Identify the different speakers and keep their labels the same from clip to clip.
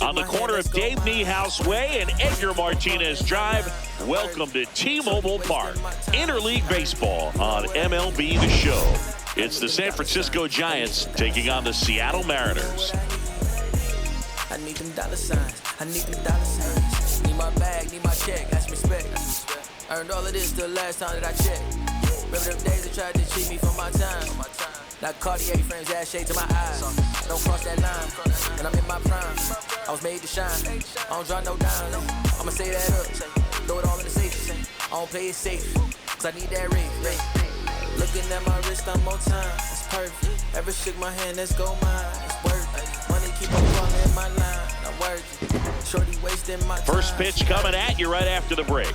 Speaker 1: On the corner of Dave Niehaus Way and Edgar Martinez Drive, welcome to T-Mobile Park. Interleague Baseball on MLB The Show. It's the San Francisco Giants taking on the Seattle Mariners.
Speaker 2: I need them dollar signs. I need them dollar signs. Need my bag, need my check. That's respect. Earned all of this the last time that I checked. Remember them days they tried to cheat me for my time. Now Cartier frames add shade to my eyes. Don't cross that line, and I'm in my prime. I was made to shine. I don't draw no dime. I'ma say that up. Throw it all in the safe. I don't play it safe, cause I need that ring. Looking at my wrist, I'm on time. It's perfect. Ever shook my hand, let's go mine. It's worth it. Money keep on falling in my line. I'm working. Shorty wasting my time.
Speaker 1: First pitch coming at you right after the break.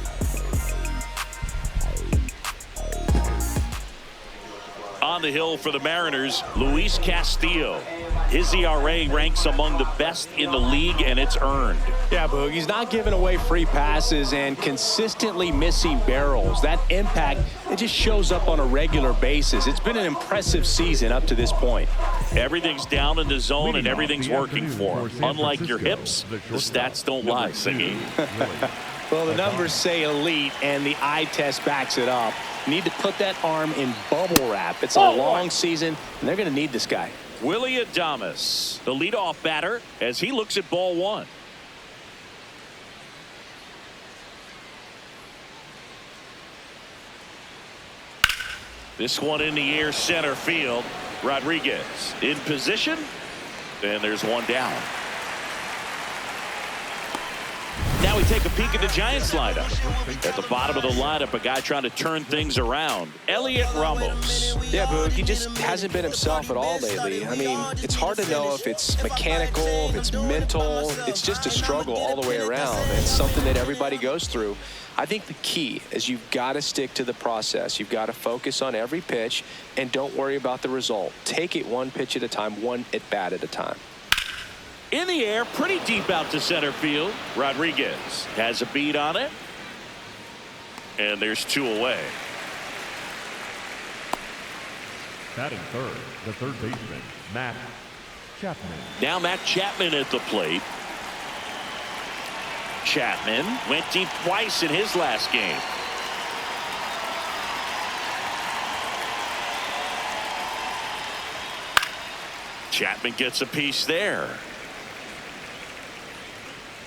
Speaker 1: On the hill for the Mariners, Luis Castillo. His ERA ranks among the best in the league, and it's earned.
Speaker 3: Yeah, Boog, he's not giving away free passes and consistently missing barrels. That impact, it just shows up on a regular basis. It's been an impressive season up to this point.
Speaker 1: Everything's down in the zone and everything's working for him. Unlike your hips, the stats don't lie, Siggy.
Speaker 3: Well, the numbers say elite, and the eye test backs it up. You need to put that arm in bubble wrap. It's a long season, and they're going to need this guy.
Speaker 1: Willy Adames, the leadoff batter, as he looks at ball one. This one in the air, center field. Rodriguez in position, and there's one down. Now we take a peek at the Giants lineup. At the bottom of the lineup, a guy trying to turn things around. Heliot Ramos.
Speaker 3: Yeah, Boog, he just hasn't been himself at all lately. I mean, it's hard to know if it's mechanical, if it's mental. It's just a struggle all the way around. It's something that everybody goes through. I think the key is you've got to stick to the process. You've got to focus on every pitch and don't worry about the result. Take it one pitch at a time, one at bat at a time.
Speaker 1: In the air, pretty deep out to center field. Rodriguez has a beat on it. And there's two away.
Speaker 4: Batting third, the third baseman, Matt Chapman.
Speaker 1: Now Matt Chapman at the plate. Chapman went deep twice in his last game. Chapman gets a piece there.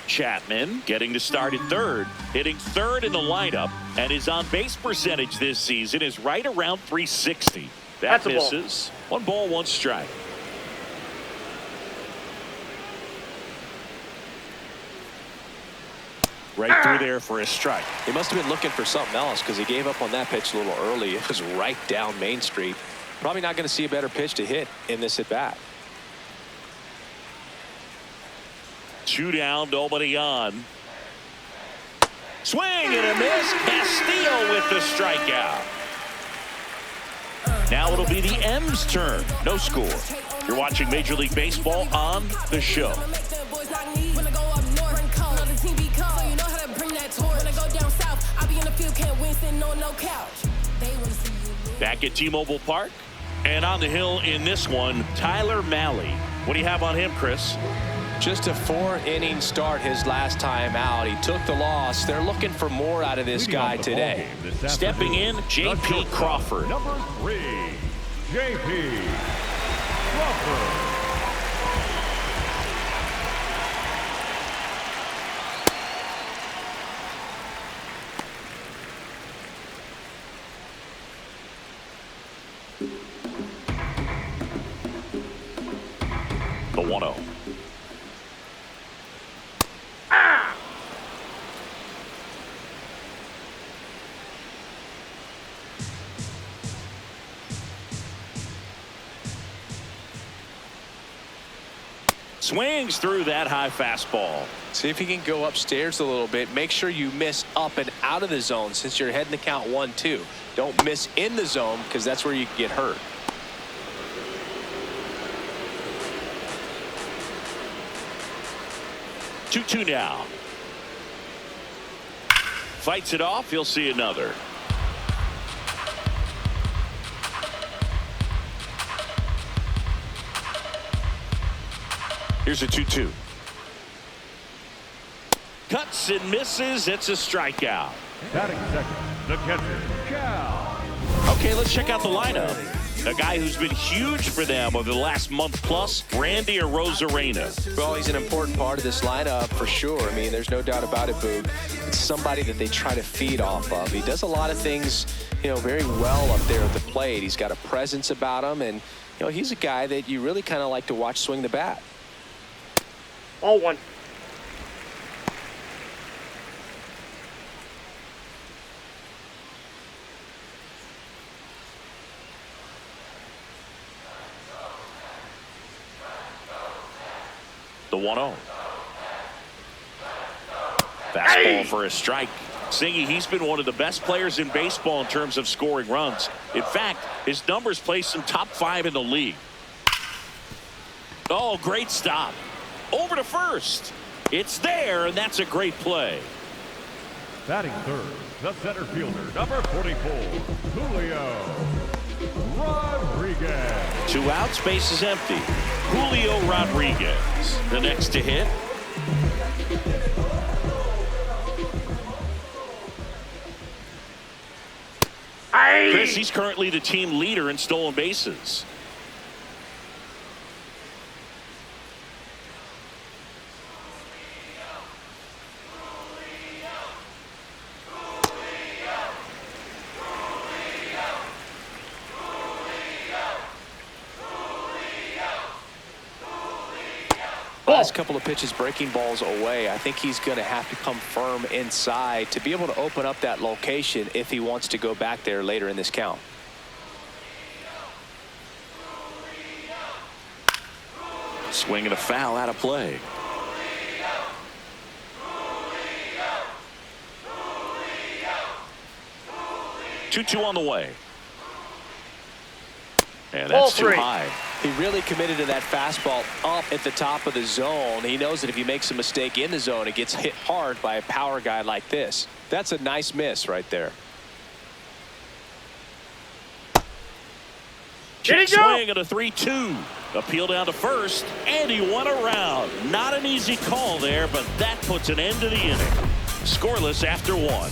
Speaker 1: Chapman getting to start at third, hitting third in the lineup, and his on-base percentage this season is right around 360. That misses. 1 ball, 1 strike. Right through there for a strike.
Speaker 3: He must have been looking for something else because he gave up on that pitch a little early. It was right down Main Street. Probably not going to see a better pitch to hit in this at bat.
Speaker 1: 2 down, nobody on. Swing and a miss. Castillo with the strikeout. Now it'll be the M's turn. No score. You're watching Major League Baseball on The Show. Back at T-Mobile Park. And on the hill in this one, Tyler Mahle. What do you have on him, Chris?
Speaker 3: Just a 4-inning start his last time out. He took the loss. They're looking for more out of this guy today.
Speaker 1: Stepping in, JP Crawford.
Speaker 4: Number 3, JP Crawford.
Speaker 1: The 1-0. Swings through that high fastball.
Speaker 3: See if he can go upstairs a little bit. Make sure you miss up and out of the zone since you're heading the count 1-2. Don't miss in the zone because that's where you can get hurt.
Speaker 1: 2-2 now. Fights it off. He'll see another. Here's a 2-2. Cuts and misses. It's a strikeout.
Speaker 4: Batting second, the catcher, Cal.
Speaker 1: Okay, let's check out the lineup. A guy who's been huge for them over the last month plus, Randy Arozarena.
Speaker 3: Well, he's an important part of this lineup for sure. I mean, there's no doubt about it, Boog. It's somebody that they try to feed off of. He does a lot of things, very well up there at the plate. He's got a presence about him, and, he's a guy that you really kind of like to watch swing the bat.
Speaker 5: 0-1.
Speaker 1: The 1-0. Fastball for a strike. Singy, he's been one of the best players in baseball in terms of scoring runs. In fact, his numbers place him top 5 in the league. Oh, great stop. Over to first. It's there, and that's a great play.
Speaker 4: Batting third, the center fielder, number 44, Julio Rodriguez.
Speaker 1: 2 outs, base is empty. Julio Rodriguez, the next to hit. Chris, he's currently the team leader in stolen bases.
Speaker 3: Last couple of pitches breaking balls away. I think he's going to have to come firm inside to be able to open up that location if he wants to go back there later in this count.
Speaker 1: Swing and a foul out of play. Two on the way. And that's too high.
Speaker 3: He really committed to that fastball up at the top of the zone. He knows that if he makes a mistake in the zone, it gets hit hard by a power guy like this. That's a nice miss right there.
Speaker 1: Check swing at a 3-2. Appeal down to first, and he won around. Not an easy call there, but that puts an end to the inning. Scoreless after 1.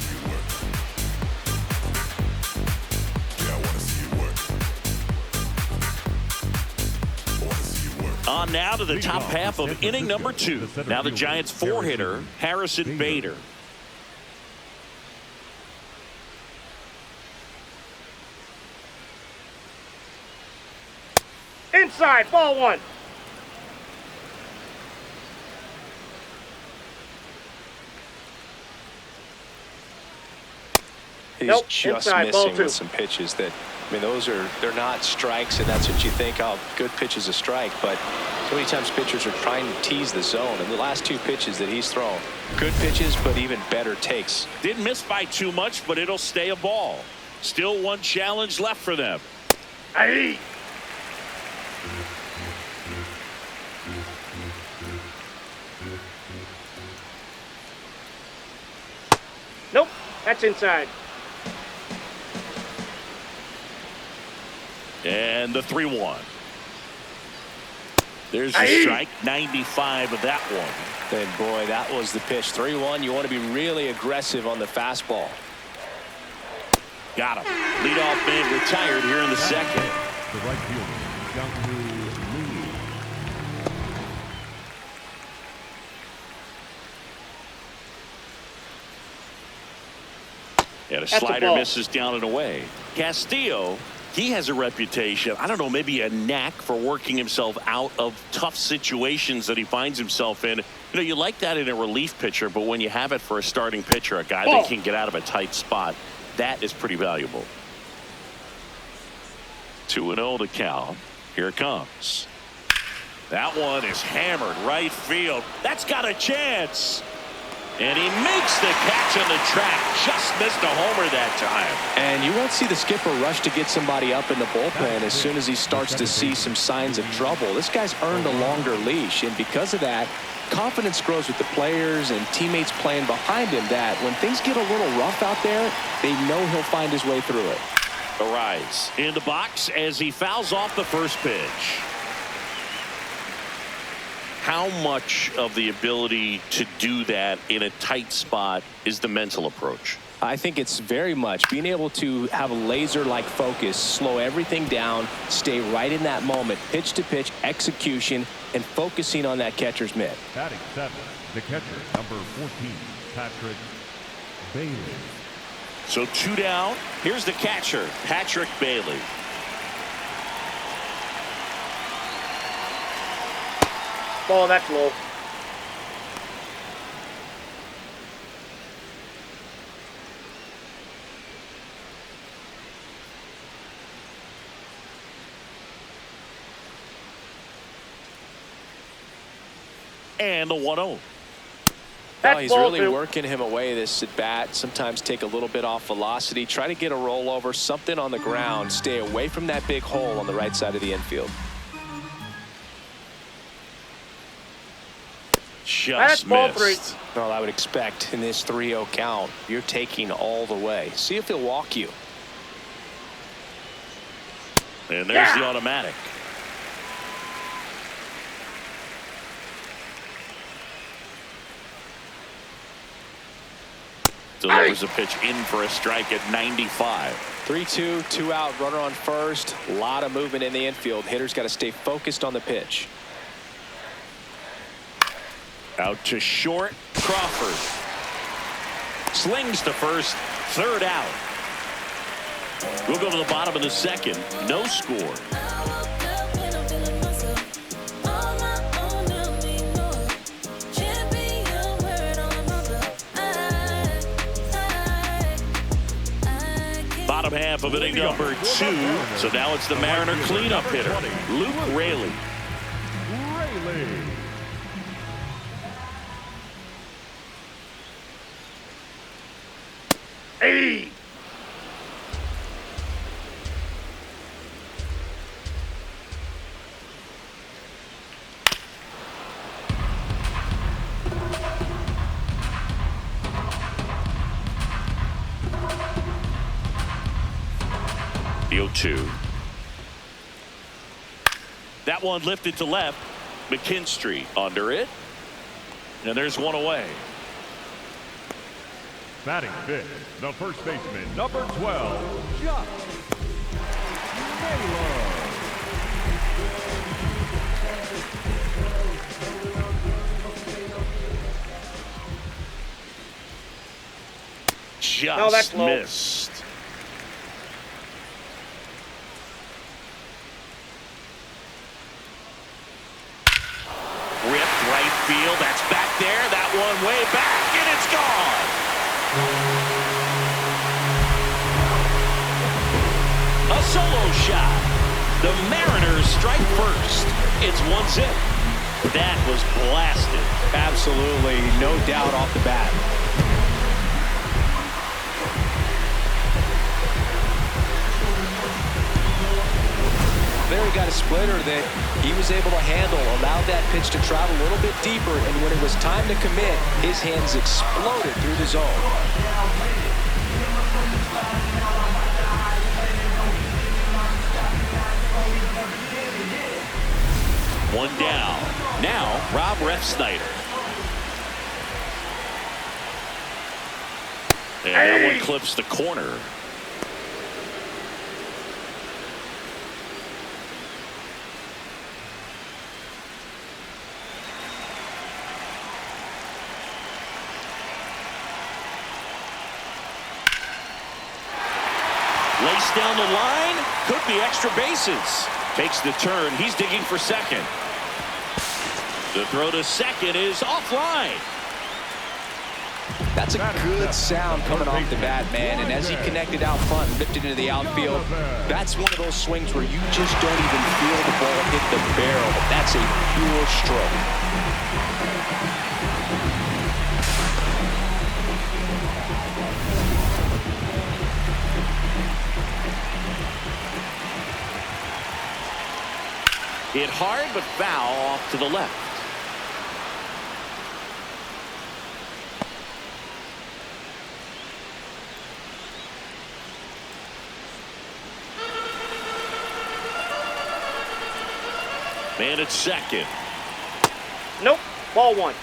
Speaker 1: On now to the top half of inning number 2. Now the Giants' 4-hitter, Harrison Bader.
Speaker 5: Inside, ball 1.
Speaker 3: He's just missing with some pitches that, they're not strikes, and that's what you think, oh, good pitch is a strike. But so many times pitchers are trying to tease the zone, and the last 2 pitches that he's thrown, good pitches, but even better takes.
Speaker 1: Didn't miss by too much, but it'll stay a ball. Still 1 challenge left for them.
Speaker 5: Aye. Nope, that's inside.
Speaker 1: And the 3-1. There's the strike. 95 of that one.
Speaker 3: And boy, that was the pitch. 3-1. You want to be really aggressive on the fastball.
Speaker 1: Got him. Leadoff man retired here in the second.
Speaker 4: The right fielder, Jung Hoo Lee.
Speaker 1: And a slider misses down and away. Castillo, he has a reputation, I don't know, maybe a knack for working himself out of tough situations that he finds himself in. You like that in a relief pitcher, but when you have it for a starting pitcher, a guy that can get out of a tight spot, that is pretty valuable. 2-0 to Cal. Here it comes. That one is hammered right field. That's got a chance. And he makes the catch on the track. Just missed a homer that time.
Speaker 3: And you won't see the skipper rush to get somebody up in the bullpen as soon as he starts to see some signs of trouble. This guy's earned a longer leash, and because of that, confidence grows with the players and teammates playing behind him, that when things get a little rough out there, they know he'll find his way through it.
Speaker 1: Arraez in the box as he fouls off the first pitch. How much of the ability to do that in a tight spot is the mental approach?
Speaker 3: I think it's very much being able to have a laser-like focus, slow everything down, stay right in that moment, pitch to pitch, execution, and focusing on that catcher's mitt.
Speaker 4: Batting 7, the catcher, number 14, Patrick Bailey.
Speaker 1: So 2 down. Here's the catcher, Patrick Bailey.
Speaker 5: Ball, that's low.
Speaker 1: And the 1-0.
Speaker 5: That's
Speaker 3: He's
Speaker 5: ball
Speaker 3: really
Speaker 5: 2.
Speaker 3: working him away this at bat. Sometimes take a little bit off velocity, try to get a rollover, something on the ground, stay away from that big hole on the right side of the infield.
Speaker 5: That's
Speaker 1: Just
Speaker 5: ball
Speaker 1: missed.
Speaker 5: 3.
Speaker 3: Well, I would expect in this 3-0 count, you're taking all the way. See if he'll walk you.
Speaker 1: And there's the automatic. Delivers a pitch in for a strike at 95.
Speaker 3: 3-2, 2 out, runner on first. A lot of movement in the infield. Hitter's got to stay focused on the pitch.
Speaker 1: Out to short, Crawford. Slings to first, 3rd out. We'll go to the bottom of the 2nd. No score. Bottom half of inning number 2. So now it's the Mariner cleanup hitter, Luke Raley.
Speaker 5: Hey!
Speaker 1: The 0-2. That one lifted to left. McKinstry under it. And there's one away.
Speaker 4: Batting 5th, the first baseman, number 12, Josh Naylor.
Speaker 1: Just missed. Ripped right field. That's back there. That one way back, and it's gone. A solo shot. The Mariners strike first. It's 1-0. That was blasted.
Speaker 3: Absolutely, no doubt off the bat. There he got a splitter that he was able to handle, allowed that pitch to travel a little bit deeper, and when it was time to commit, his hands exploded through the zone.
Speaker 1: One down. Now, Rob Ryfsnyder. And that one clips the corner. Lace down the line. Could be extra bases. Takes the turn. He's digging for second. The throw to second is offline.
Speaker 3: That's a good sound coming off the bat, man. And as he connected out front and lifted into the outfield, that's one of those swings where you just don't even feel the ball hit the barrel. That's a pure stroke.
Speaker 1: Hit hard, but foul off to the left. Man at second.
Speaker 5: Nope. Ball one.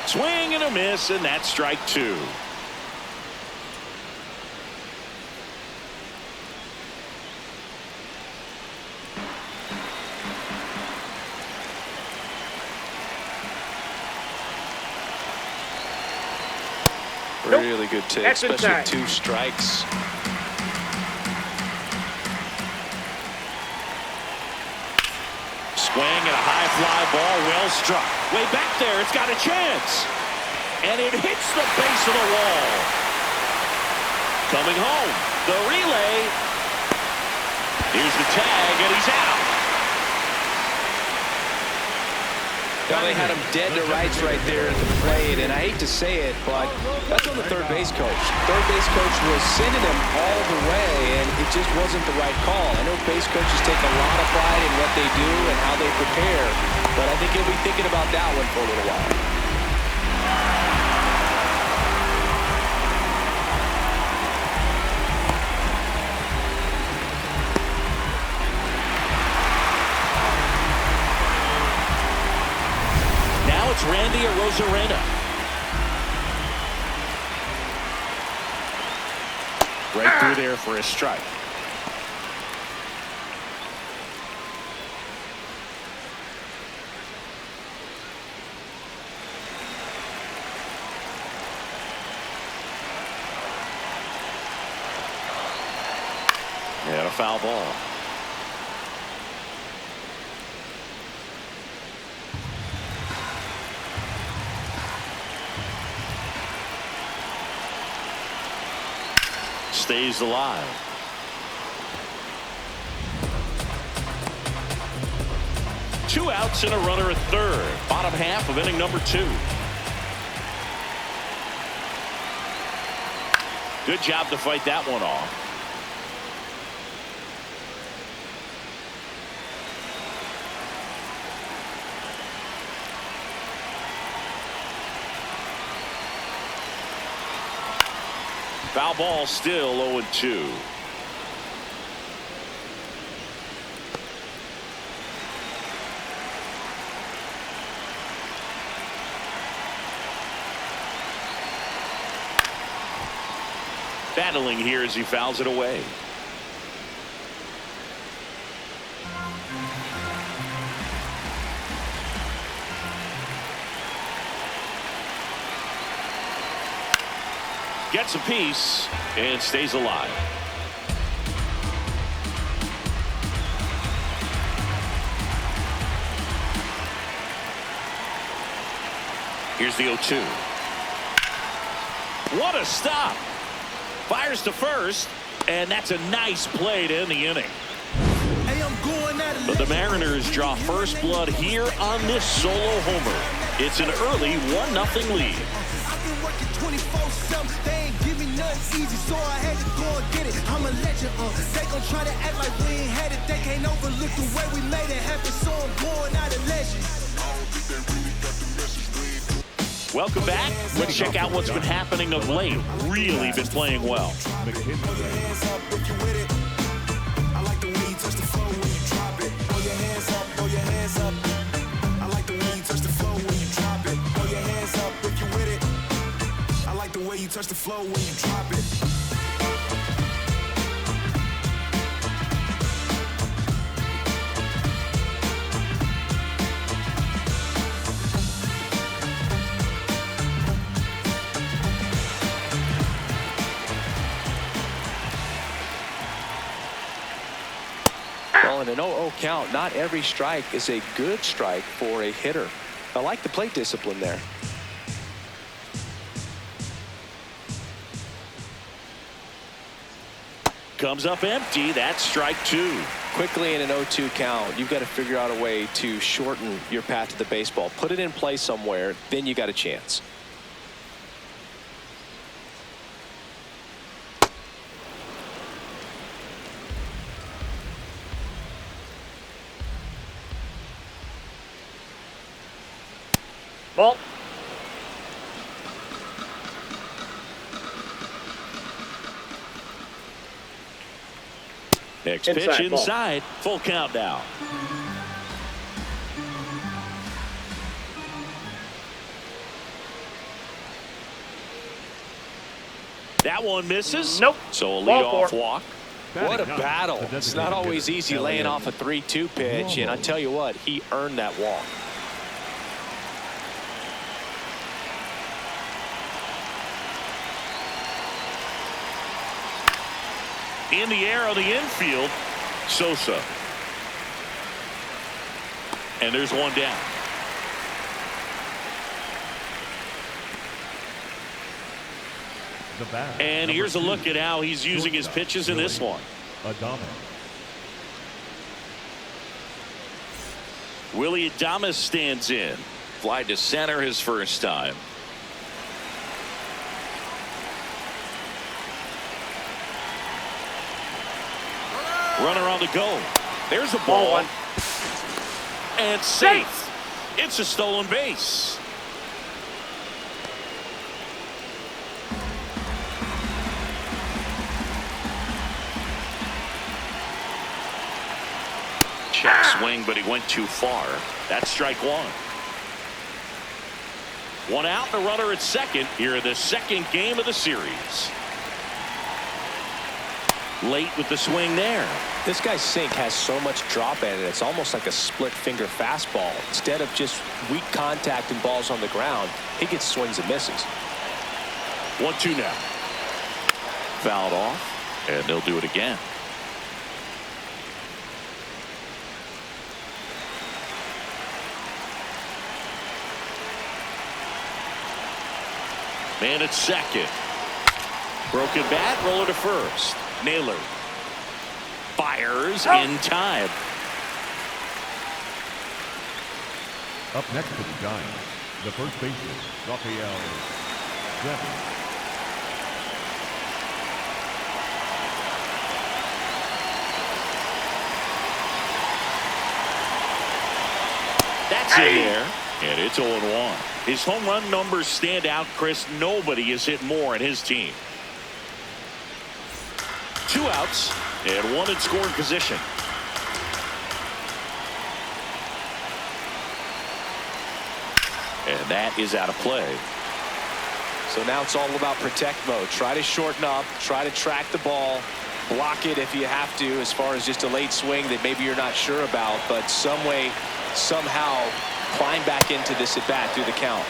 Speaker 1: Swing and a miss, and that's strike two.
Speaker 3: Really good take,
Speaker 5: That's
Speaker 3: especially
Speaker 5: inside.
Speaker 3: 2 strikes.
Speaker 1: Swing and a high fly ball, well struck. Way back there, it's got a chance. And it hits the base of the wall. Coming home, the relay. Here's the tag, and he's out.
Speaker 3: Well, they had him dead to rights right there at the plate, and I hate to say it, but that's on the third base coach. Third base coach was sending him all the way, and it just wasn't the right call. I know base coaches take a lot of pride in what they do and how they prepare, but I think he'll be thinking about that one for a little while.
Speaker 1: It's Randy Arozarena. Right through there for a strike. And a foul ball. Stays alive. Two outs and a runner at third. Bottom half of inning number 2. Good job to fight that one off. Foul ball, still 0-2. Battling here as he fouls it away. Gets a piece and stays alive. Here's the 0-2. What a stop. Fires to first, and that's a nice play to end the inning. But the Mariners draw first blood here on this solo homer. It's an early 1-0 lead.
Speaker 6: They ain't give me nothing easy, so I had to go and get it. I'm a legend, they gon' try to act like we ain't had it. They can't overlook the way we made it happen, so I'm going out a legend.
Speaker 1: Welcome back. Let's check out what's been happening of late. Really been playing well.
Speaker 6: You touch the floor when you drop it.
Speaker 3: Well, in an 0-0 count, not every strike is a good strike for a hitter. I like the plate discipline there.
Speaker 1: Comes up empty. That's strike 2.
Speaker 3: Quickly in an 0-2 count, you've got to figure out a way to shorten your path to the baseball. Put it in play somewhere, then you got a chance.
Speaker 5: Ball.
Speaker 1: Next pitch inside. Full count now. That one misses.
Speaker 5: Nope.
Speaker 1: So a leadoff walk.
Speaker 3: What a battle. It's not always easy laying off a 3-2 pitch, and I tell you what, he earned that walk.
Speaker 1: In the air on the infield, Sosa. And there's one down. And here's a look at how he's using his pitches in this one.
Speaker 4: Adames.
Speaker 1: Willy Adames stands in. Fly to center his first time. Runner on the go. There's a ball. And safe. It's a stolen base. Check swing, but he went too far. That's strike one. One out, the runner at second here in the second game of the series. Late with the swing there.
Speaker 3: This guy's sink has so much drop in it. It's almost like a split finger fastball. Instead of just weak contact and balls on the ground, he gets swings and misses.
Speaker 1: 1-2 now. Fouled off, and they'll do it again. Man at second. Broken bat, roller to first. Naylor fires in time.
Speaker 4: Up next to the Giants, the first baseman, Rafael Devers.
Speaker 1: That's in there, and it's 0-1. His home run numbers stand out, Chris. Nobody has hit more in his team. 2 outs and 1 in scoring position. And that is out of play.
Speaker 3: So now it's all about protect mode. Try to shorten up, try to track the ball, block it if you have to, as far as just a late swing that maybe you're not sure about, but some way, somehow climb back into this at bat through the count.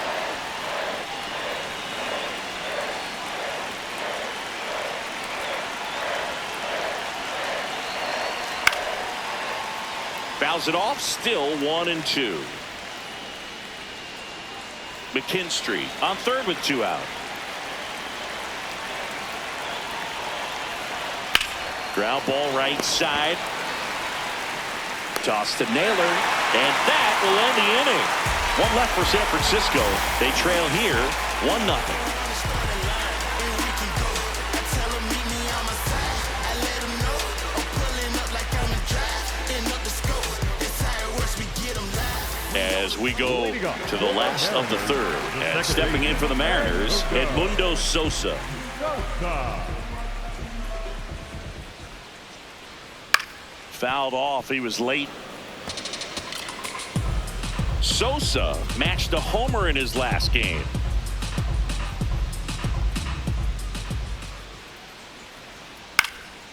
Speaker 1: Fouls it off, still 1-2. McKinstry on third with 2 out. Ground ball right side. Toss to Naylor, and that will end the inning. 1 left for San Francisco. They trail here 1-0. As we go to the last of the third, and stepping in for the Mariners, Edmundo Sosa. Fouled off. He was late. Sosa matched a homer in his last game.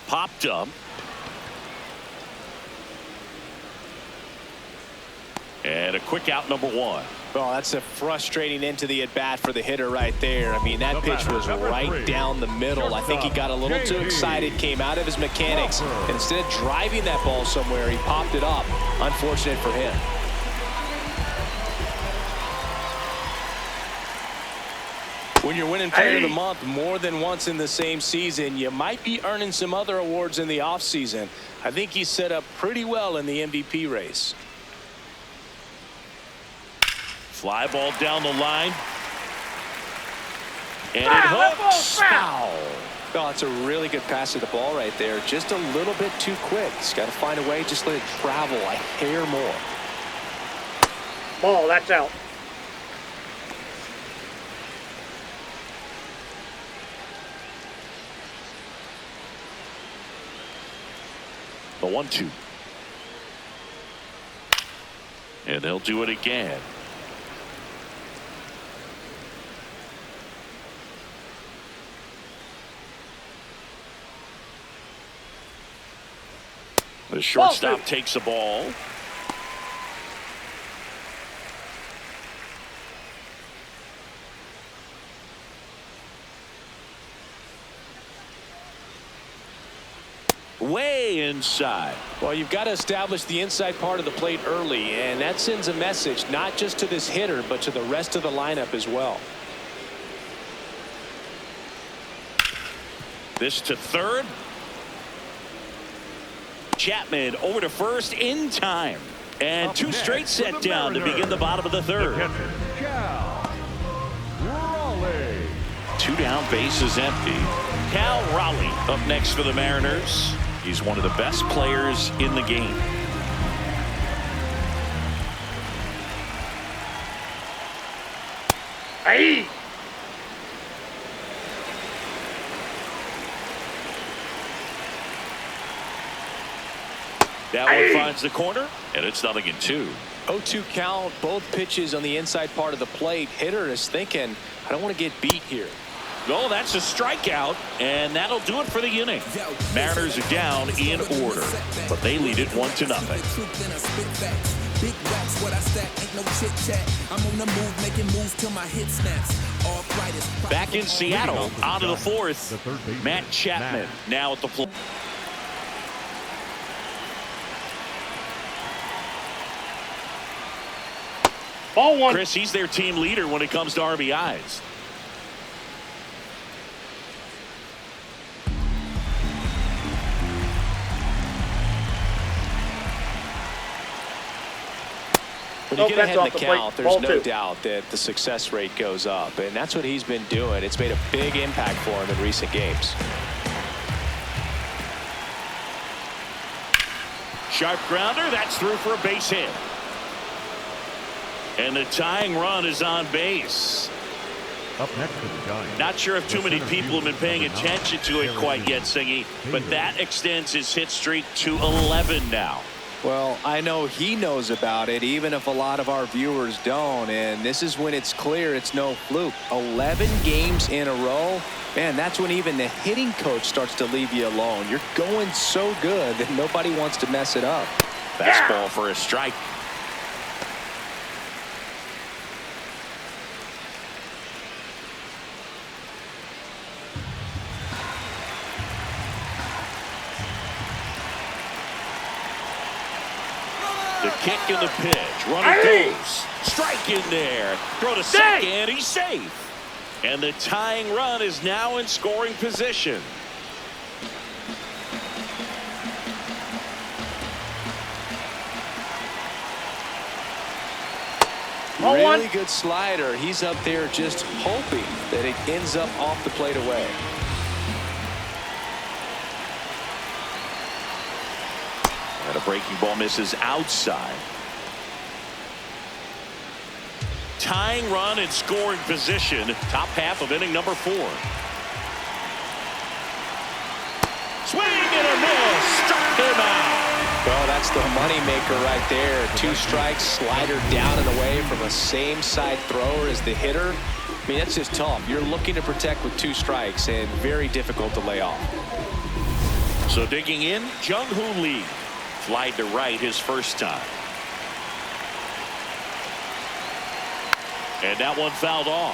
Speaker 1: Popped up. And a quick out, number 1.
Speaker 3: Well, that's a frustrating end to the at-bat for the hitter right there. I mean, that pitch was right down the middle. I think he got a little too excited, came out of his mechanics, and instead of driving that ball somewhere, he popped it up. Unfortunate for him. When you're winning Player of the Month more than once in the same season, you might be earning some other awards in the offseason. I think he's set up pretty well in the MVP race.
Speaker 1: Fly ball down the line. And it hooks. Foul.
Speaker 3: Oh, it's a really good pass to the ball right there. Just a little bit too quick. He's got to find a way. Just let it travel a hair more.
Speaker 5: Ball, that's out.
Speaker 1: The 1-2. And they'll do it again. The shortstop takes the ball. Way inside.
Speaker 3: Well, you've got to establish the inside part of the plate early, and that sends a message not just to this hitter but to the rest of the lineup as well.
Speaker 1: This to third. Chapman over to first in time. And two straight set down to begin the bottom of the third.
Speaker 4: Cal Raleigh.
Speaker 1: 2 down, bases empty. Cal Raleigh up next for the Mariners. He's one of the best players in the game.
Speaker 5: Hey!
Speaker 1: That one finds the corner, and it's 0-2.
Speaker 3: 0-2 count, both pitches on the inside part of the plate. Hitter is thinking, I don't want to get beat here.
Speaker 1: Oh, that's a strikeout, and that'll do it for the inning. Mariners are down in order, but they lead it 1-0. Back in Seattle, on to the fourth. Matt Chapman now at the plate.
Speaker 5: Ball 1.
Speaker 1: Chris, he's their team leader when it comes to RBIs.
Speaker 3: When you get ahead in the count, there's no doubt that the success rate goes up, and that's what he's been doing. It's made a big impact for him in recent games.
Speaker 1: Sharp grounder, that's through for a base hit. And the tying run is on base.
Speaker 4: Up next to the Giants.
Speaker 1: Not sure if too many people have been paying attention to it quite yet, Singy, but that extends his hit streak to 11 now.
Speaker 3: Well, I know he knows about it, even if a lot of our viewers don't. And this is when it's clear it's no fluke. 11 games in a row. Man, that's when even the hitting coach starts to leave you alone. You're going so good that nobody wants to mess it up.
Speaker 1: Fastball for a strike. The kick and the pitch. Runner goes. Strike in there. Throw to second. He's safe. And the tying run is now in scoring position.
Speaker 3: Really good slider. He's up there just hoping that it ends up off the plate away.
Speaker 1: And a breaking ball misses outside. Tying run in scoring position. Top half of inning number 4. Swing and a miss. Struck him out.
Speaker 3: Well, that's the moneymaker right there. 2 strikes, slider down and away from a same side thrower as the hitter. I mean, that's just tough. You're looking to protect with 2 strikes and very difficult to lay off.
Speaker 1: So digging in, Jung Hoo Lee. Flied to right his first time. And that one fouled off.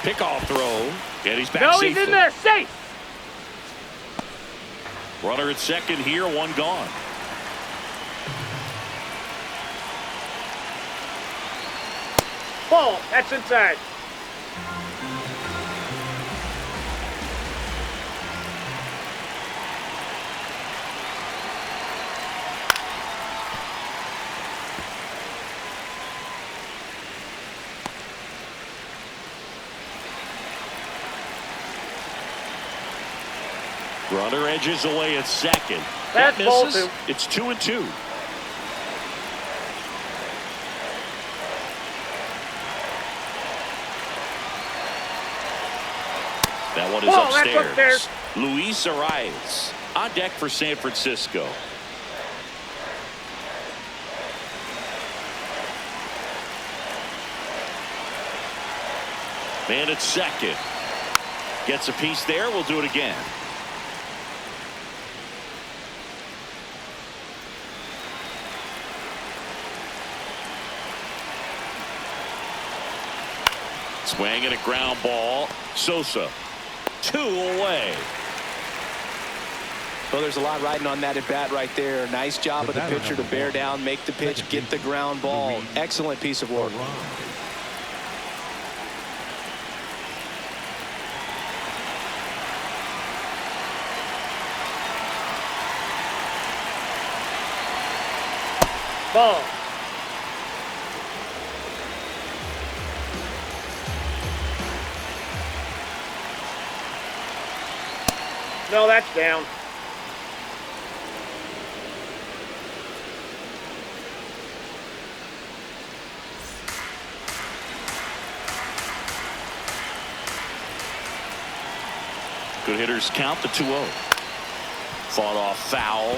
Speaker 1: Pickoff throw. And he's back
Speaker 5: No,
Speaker 1: safely.
Speaker 5: he's in there. Safe.
Speaker 1: Runner at second here, 1 gone.
Speaker 5: Ball. That's inside.
Speaker 1: Runner edges away at second.
Speaker 5: That's ball
Speaker 1: misses.
Speaker 5: 2.
Speaker 1: It's 2-2. That one is upstairs. Luis Arraez on deck for San Francisco. Man at second. Gets a piece there. We'll do it again. Swing and a ground ball. Sosa. 2 away.
Speaker 3: Well, there's a lot riding on that at bat right there. Nice job of the pitcher to bear down, make the pitch, get the ground ball. Excellent piece of work.
Speaker 5: Ball. No, that's down.
Speaker 1: Good hitters count the 2-0. Fought off foul.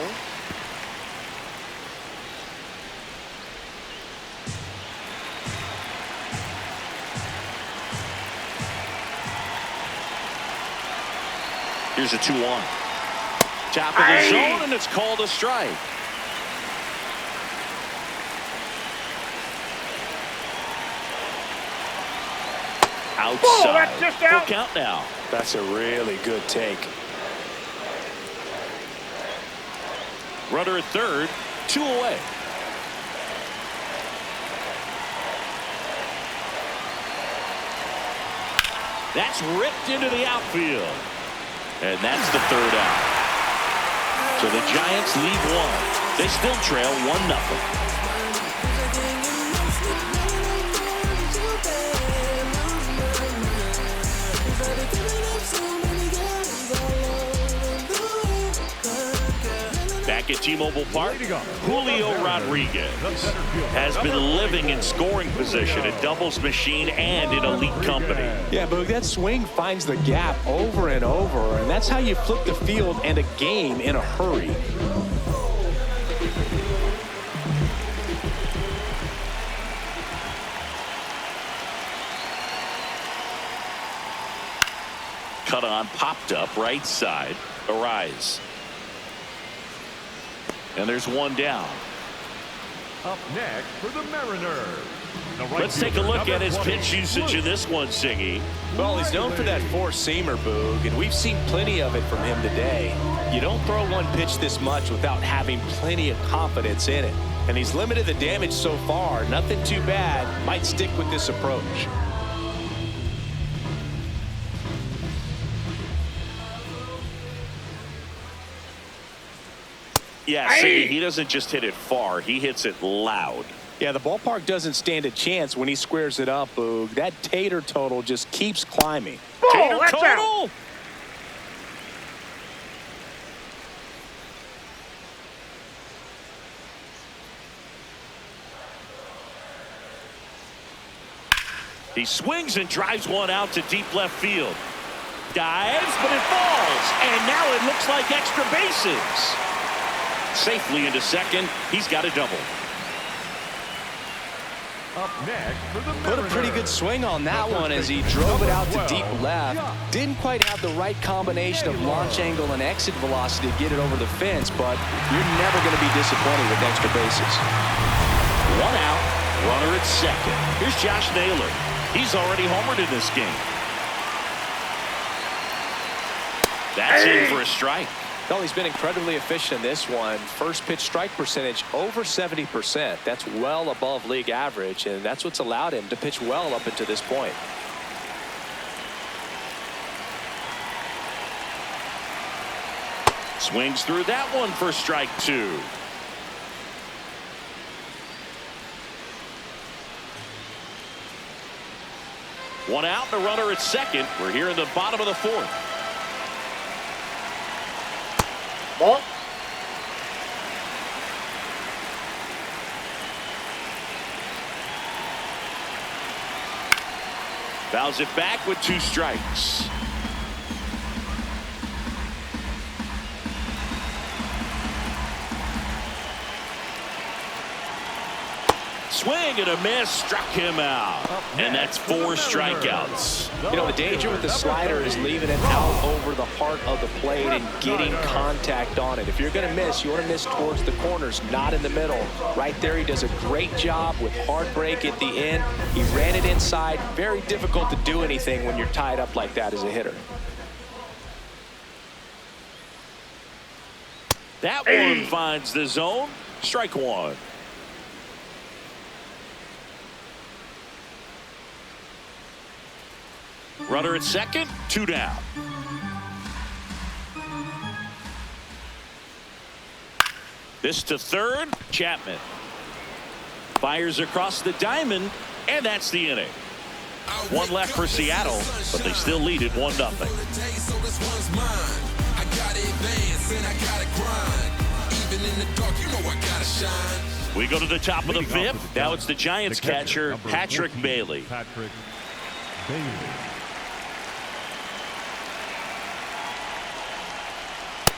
Speaker 1: Here's a 2-1. Top of the zone, and it's called a strike. Outside.
Speaker 5: Whoa, that's just out.
Speaker 1: Full count now.
Speaker 3: That's a really good take.
Speaker 1: Runner at third, 2 away. That's ripped into the outfield. And that's the third out. So the Giants lead one. They still trail 1-0. Back at T-Mobile Park, Julio Rodriguez has been living in scoring position, a doubles machine, and in elite company.
Speaker 3: Yeah, Boog, that swing finds the gap over and over, and that's how you flip the field and a game in a hurry.
Speaker 1: Cut on, popped up, right side. Arraez. And there's one down.
Speaker 4: Up next for the Mariners.
Speaker 1: Let's take a look at his pitch usage in this one, Singy.
Speaker 3: Well, he's known for that four-seamer, Boog, and we've seen plenty of it from him today. You don't throw one pitch this much without having plenty of confidence in it. And he's limited the damage so far. Nothing too bad. Might stick with this approach.
Speaker 1: Yeah, see, he doesn't just hit it far. He hits it loud.
Speaker 3: Yeah, the ballpark doesn't stand a chance when he squares it up, Boog. That tater total just keeps climbing.
Speaker 1: Tater total? He swings and drives one out to deep left field. Dives, but it falls. And now it looks like extra bases. Safely into second. He's got a double.
Speaker 4: Up next for the
Speaker 3: Put a pretty good swing on that one as he drove it out to deep left. Didn't quite have the right combination of launch angle and exit velocity to get it over the fence, but you're never going to be disappointed with extra bases.
Speaker 1: One out, runner at second. Here's Josh Naylor. He's already homered in this game. That's in for a strike.
Speaker 3: Well, he's been incredibly efficient in this one. First pitch strike percentage over 70%. That's well above league average, and that's what's allowed him to pitch well up until this point.
Speaker 1: Swings through that one for strike two. One out and a runner at second. We're here in the bottom of the fourth.
Speaker 5: Ball.
Speaker 1: Fouls it back with 2 strikes. Swing and a miss, struck him out. And that's 4 strikeouts.
Speaker 3: You know, the danger with the slider is leaving it out over the heart of the plate and getting contact on it. If you're going to miss, you want to miss towards the corners, not in the middle. Right there, he does a great job with hard break at the end. He ran it inside. Very difficult to do anything when you're tied up like that as a hitter.
Speaker 1: That one finds the zone. Strike 1. Runner at second, 2 down. This to third, Chapman. Fires across the diamond, and that's the inning. 1 left for Seattle, but they still lead it 1-0. We go to the top of the 5th. Now it's the Giants catcher, Patrick Mahle.
Speaker 4: Patrick Bailey.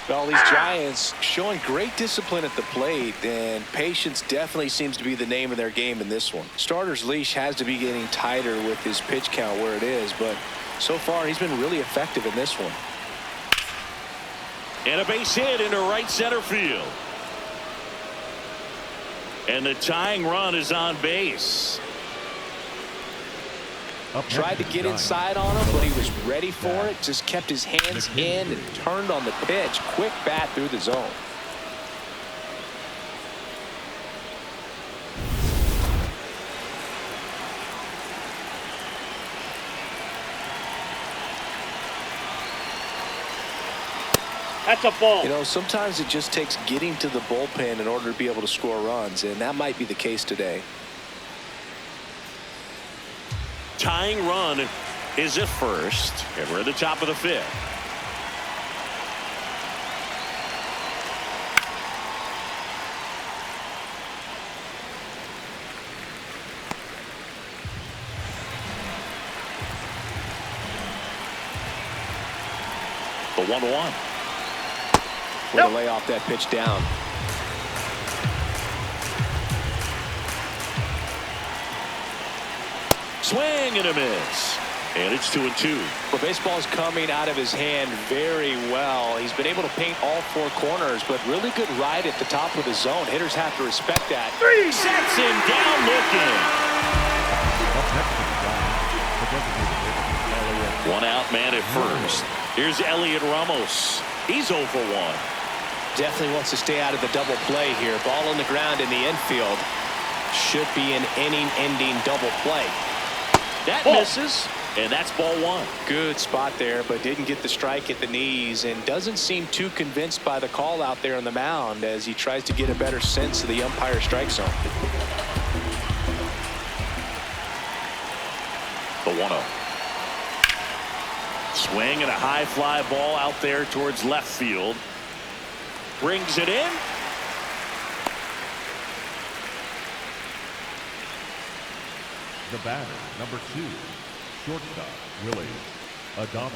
Speaker 3: Well, these Giants showing great discipline at the plate, and patience definitely seems to be the name of their game in this one. Starter's leash has to be getting tighter with his pitch count where it is, but so far he's been really effective in this one.
Speaker 1: And a base hit into right center field. And the tying run is on base.
Speaker 3: Tried to get inside on him, but he was ready for it. Just kept his hands in and turned on the pitch. Quick bat through the zone.
Speaker 5: That's a ball.
Speaker 3: You know, sometimes it just takes getting to the bullpen in order to be able to score runs, and that might be the case today.
Speaker 1: Tying run is at first, and we're at the top of the 5th. The 1-1.
Speaker 3: Way to lay off that pitch down.
Speaker 1: Swing and a miss. And it's 2-2.
Speaker 3: Well, baseball's coming out of his hand very well. He's been able to paint all 4 corners, but really good ride at the top of the zone. Hitters have to respect that.
Speaker 1: Sets him down looking. One out man at first. Here's Heliot Ramos. He's 0 for 1.
Speaker 3: Definitely wants to stay out of the double play here. Ball on the ground in the infield. Should be an inning-ending double play.
Speaker 1: That misses, and that's ball 1.
Speaker 3: Good spot there, but didn't get the strike at the knees and doesn't seem too convinced by the call out there on the mound as he tries to get a better sense of the umpire strike zone.
Speaker 1: The 1-0. Swing and a high fly ball out there towards left field. Brings it in.
Speaker 4: The batter, number 2, shortstop, Willy Adames.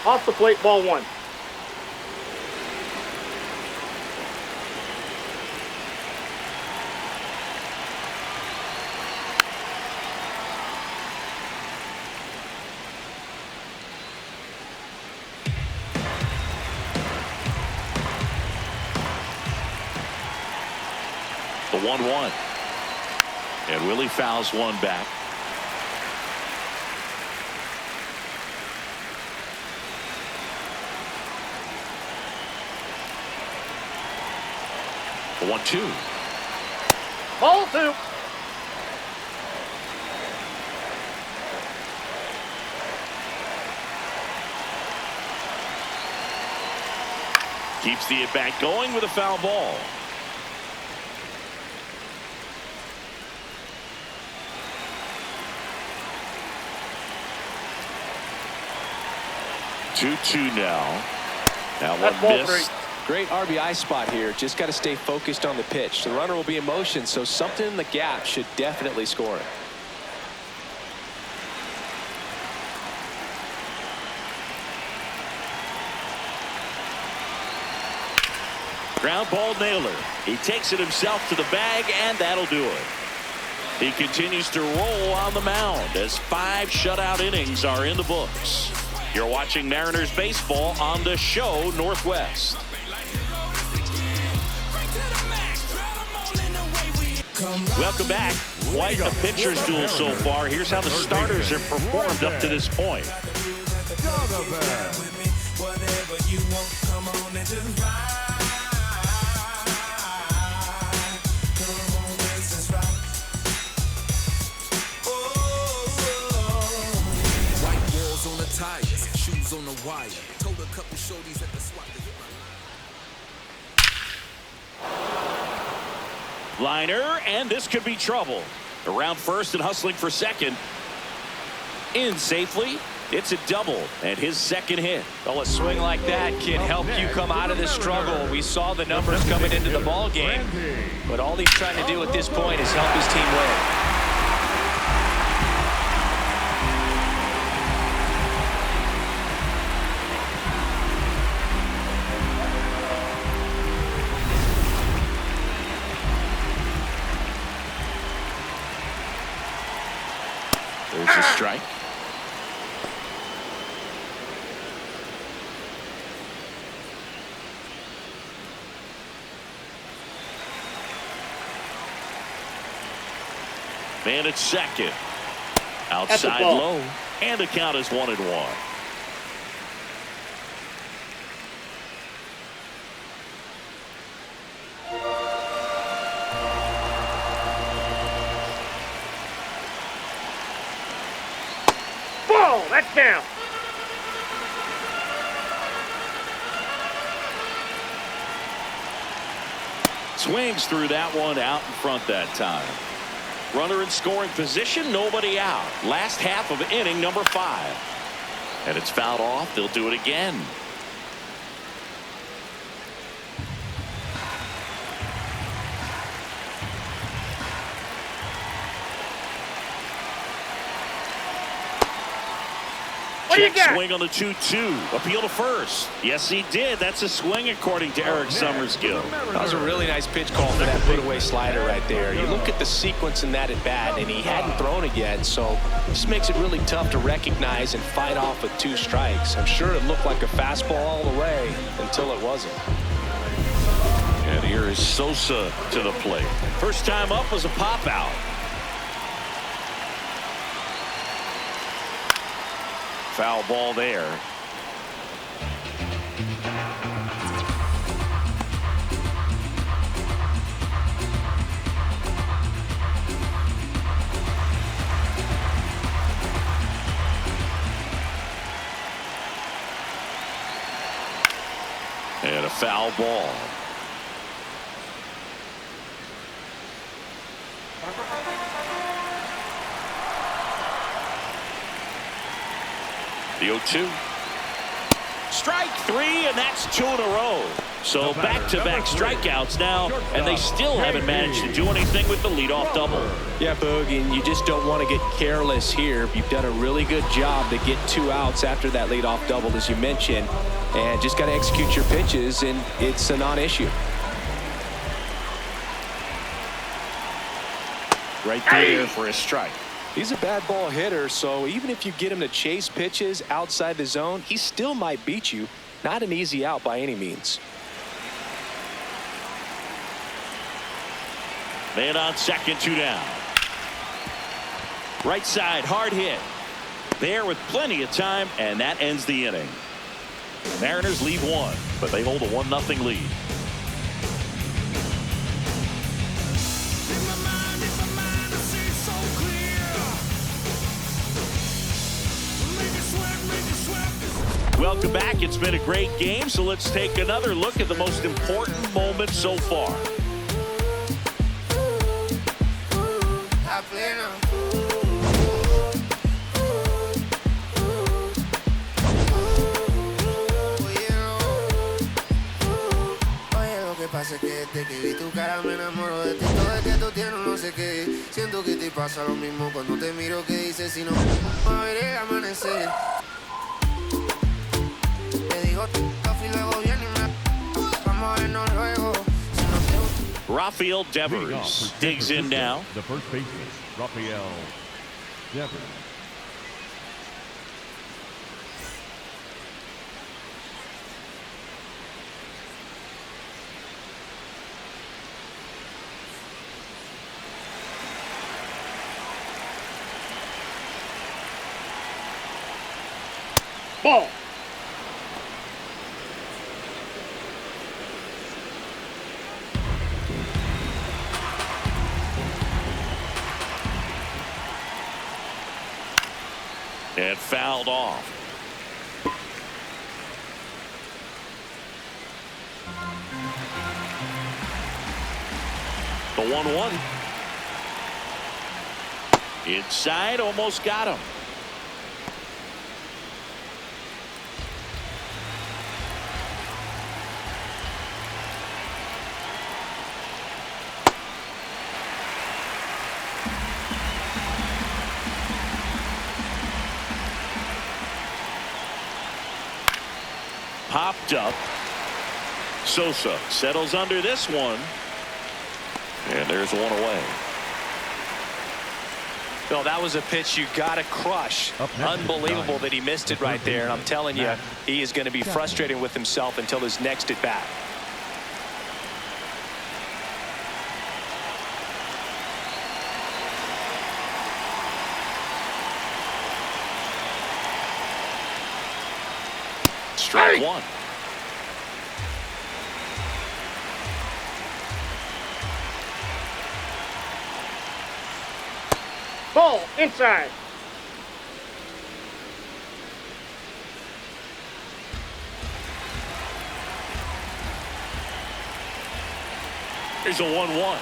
Speaker 5: Off the plate, ball 1.
Speaker 1: The 1-1. And Willie fouls one back. The 1-2.
Speaker 5: Ball 2.
Speaker 1: Keeps the at-bat going with a foul ball. Two now. That
Speaker 5: That's
Speaker 1: one
Speaker 5: ball
Speaker 1: missed.
Speaker 5: 3.
Speaker 3: Great RBI spot here. Just got to stay focused on the pitch. The runner will be in motion, so something in the gap should definitely score it.
Speaker 1: Ground ball Naylor. He takes it himself to the bag, and that'll do it. He continues to roll on the mound as 5 shutout innings are in the books. You're watching Mariners baseball on the show Northwest. Welcome back. Quite a pitcher's duel so far. Here's how the starters have performed up to this point.
Speaker 2: Tires, shoes on the wire. Told a couple shorties at the swap.
Speaker 1: Liner, and this could be trouble. Around first and hustling for second. In safely. It's a double and his second hit.
Speaker 3: Well, a swing like that can help you come out of this struggle. We saw the numbers coming into the ball game, but all he's trying to do at this point is help his team win.
Speaker 1: There's a strike. Man at second. Outside low. And the count is 1-1.
Speaker 5: That's down.
Speaker 1: Swings through that one out in front that time. Runner in scoring position, nobody out. Last half of inning number 5. And it's fouled off. They'll do it again. Swing on the 2-2. Appeal to first. Yes, he did. That's a swing according to Eric Summergill.
Speaker 3: That was a really nice pitch call for that put-away slider right there. You look at the sequence in that at bat, and he hadn't thrown it yet, so this makes it really tough to recognize and fight off with 2 strikes. I'm sure it looked like a fastball all the way until it wasn't.
Speaker 1: And here is Sosa to the plate. First time up was a pop-out. Foul ball there. And a foul ball. The 0-2. Strike 3, and that's 2 in a row. So back-to-back strikeouts now, and they still haven't managed to do anything with the leadoff double.
Speaker 3: Yeah, Boog, and you just don't want to get careless here. You've done a really good job to get 2 outs after that leadoff double, as you mentioned, and just got to execute your pitches, and it's a non-issue.
Speaker 1: Right there for a strike.
Speaker 3: He's a bad ball hitter, so even if you get him to chase pitches outside the zone, he still might beat you. Not an easy out by any means.
Speaker 1: Man on second, 2 down. Right side, hard hit. There with plenty of time, and that ends the inning. The Mariners lead 1, but they hold a 1-0 lead. Welcome back. It's been a great game, so let's take another look at the most important moment so far.
Speaker 7: Pasa que desde que vi tu cara me enamoro de ti. Todo es que tú tienes no sé qué. Siento que te pasa lo mismo cuando te miro que dices si no a ver el amanecer. Te digo y luego viene y me vamos a vernos luego.
Speaker 1: Rafael Devers digs in now.
Speaker 4: The first baseman, Rafael Devers.
Speaker 5: Ball.
Speaker 1: And fouled off. The 1-1. Inside, almost got him. Popped up. Sosa settles under this one. And there's one away.
Speaker 3: Bill, that was a pitch you got to crush. Unbelievable that he missed it right there. And I'm telling you, he is going to be frustrated with himself until his next at bat.
Speaker 1: Strike one.
Speaker 5: Ball inside.
Speaker 1: Here's a 1-1.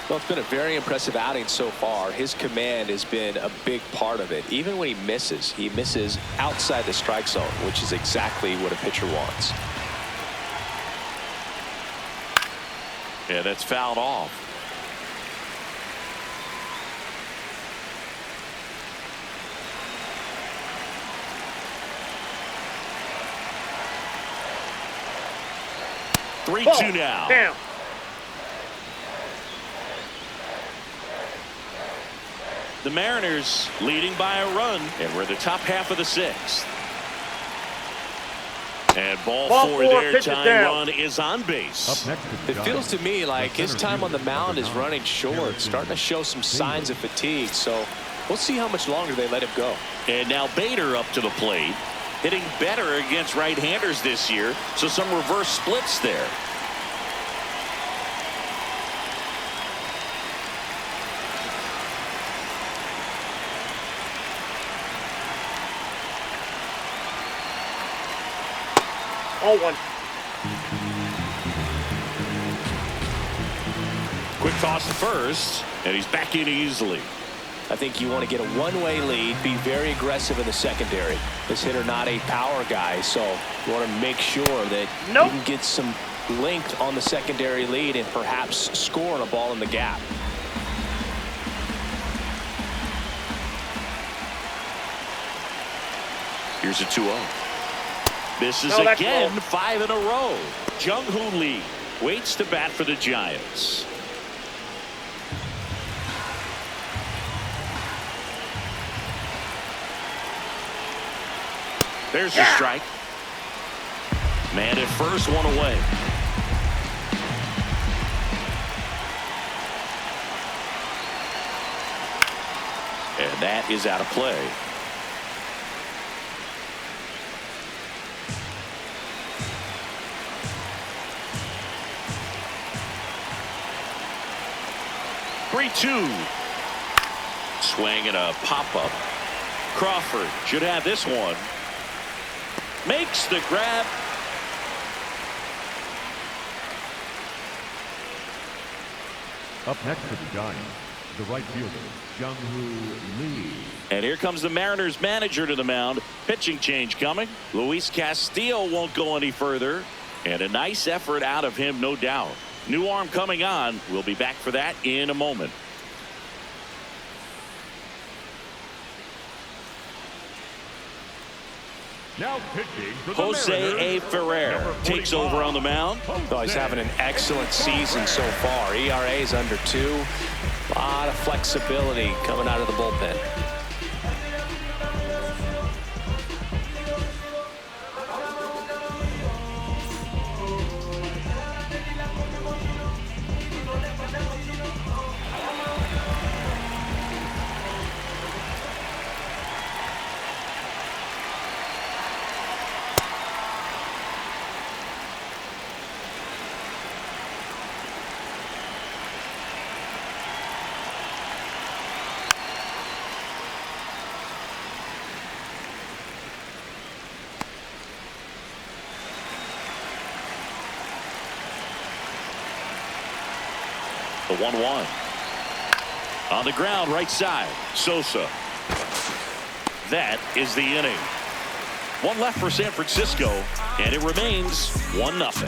Speaker 3: Well, it's been a very impressive outing so far. His command has been a big part of it. Even when he misses outside the strike zone, which is exactly what a pitcher wants.
Speaker 1: Yeah, that's fouled off.
Speaker 5: Ball.
Speaker 1: 3-2 now.
Speaker 5: Down.
Speaker 1: The Mariners leading by a run, and we're the top half of the sixth. And ball four there. Tying run is on base.
Speaker 3: It feels to me like his time on the mound is running short, starting to show some signs of fatigue. So we'll see how much longer they let him go.
Speaker 1: And now Bader up to the plate, hitting better against right-handers this year, so some reverse splits there.
Speaker 5: Oh, one.
Speaker 1: Quick toss to first, and he's back in easily.
Speaker 3: I think you want to get a one-way lead, be very aggressive in the secondary. This hitter not a power guy, so you want to make sure that you can get some length on the secondary lead and perhaps score on a ball in the gap.
Speaker 1: Here's a 2-0. Misses again, 5 in a row. Jung Hoo Lee waits to bat for the Giants. There's the strike. Man at first, one away. And that is out of play. Swing and a pop-up. Crawford should have this one. Makes the grab.
Speaker 4: Up next for the Giants, the right fielder, Jung Hoo Lee.
Speaker 1: And here comes the Mariners manager to the mound. Pitching change coming. Luis Castillo won't go any further. And a nice effort out of him, no doubt. New arm coming on. We'll be back for that in a moment.
Speaker 4: Now pitching for the
Speaker 1: Jose A.
Speaker 4: Mariners,
Speaker 1: Ferrer
Speaker 4: number
Speaker 1: takes
Speaker 4: 45,
Speaker 1: over on the mound.
Speaker 3: Oh, he's having an excellent season so far. ERA is under 2. A lot of flexibility coming out of the bullpen.
Speaker 1: The 1-1. On the ground, right side. Sosa. That is the inning. One left for San Francisco, and it remains 1-0.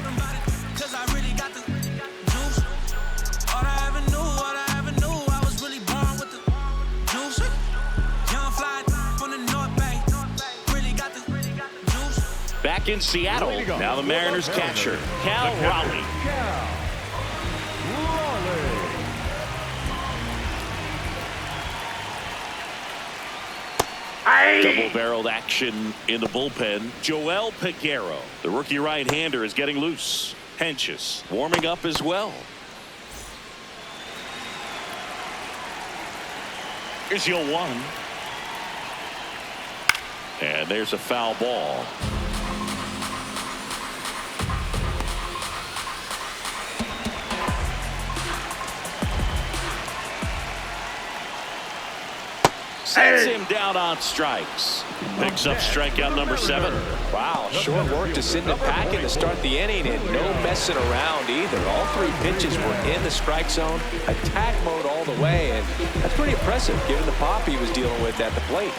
Speaker 1: Back in Seattle, now the Mariners catcher, Cal Raleigh. Double-barreled action in the bullpen. Joel Peguero, the rookie right-hander, is getting loose. Henches warming up as well. Here's the 0-1. And there's a foul ball. Sends him down on strikes. Picks up strikeout number 7.
Speaker 3: Wow, short work to Sidney Packett to start the inning, and no messing around either. All 3 pitches were in the strike zone, attack mode all the way, and that's pretty impressive given the pop he was dealing with at the plate.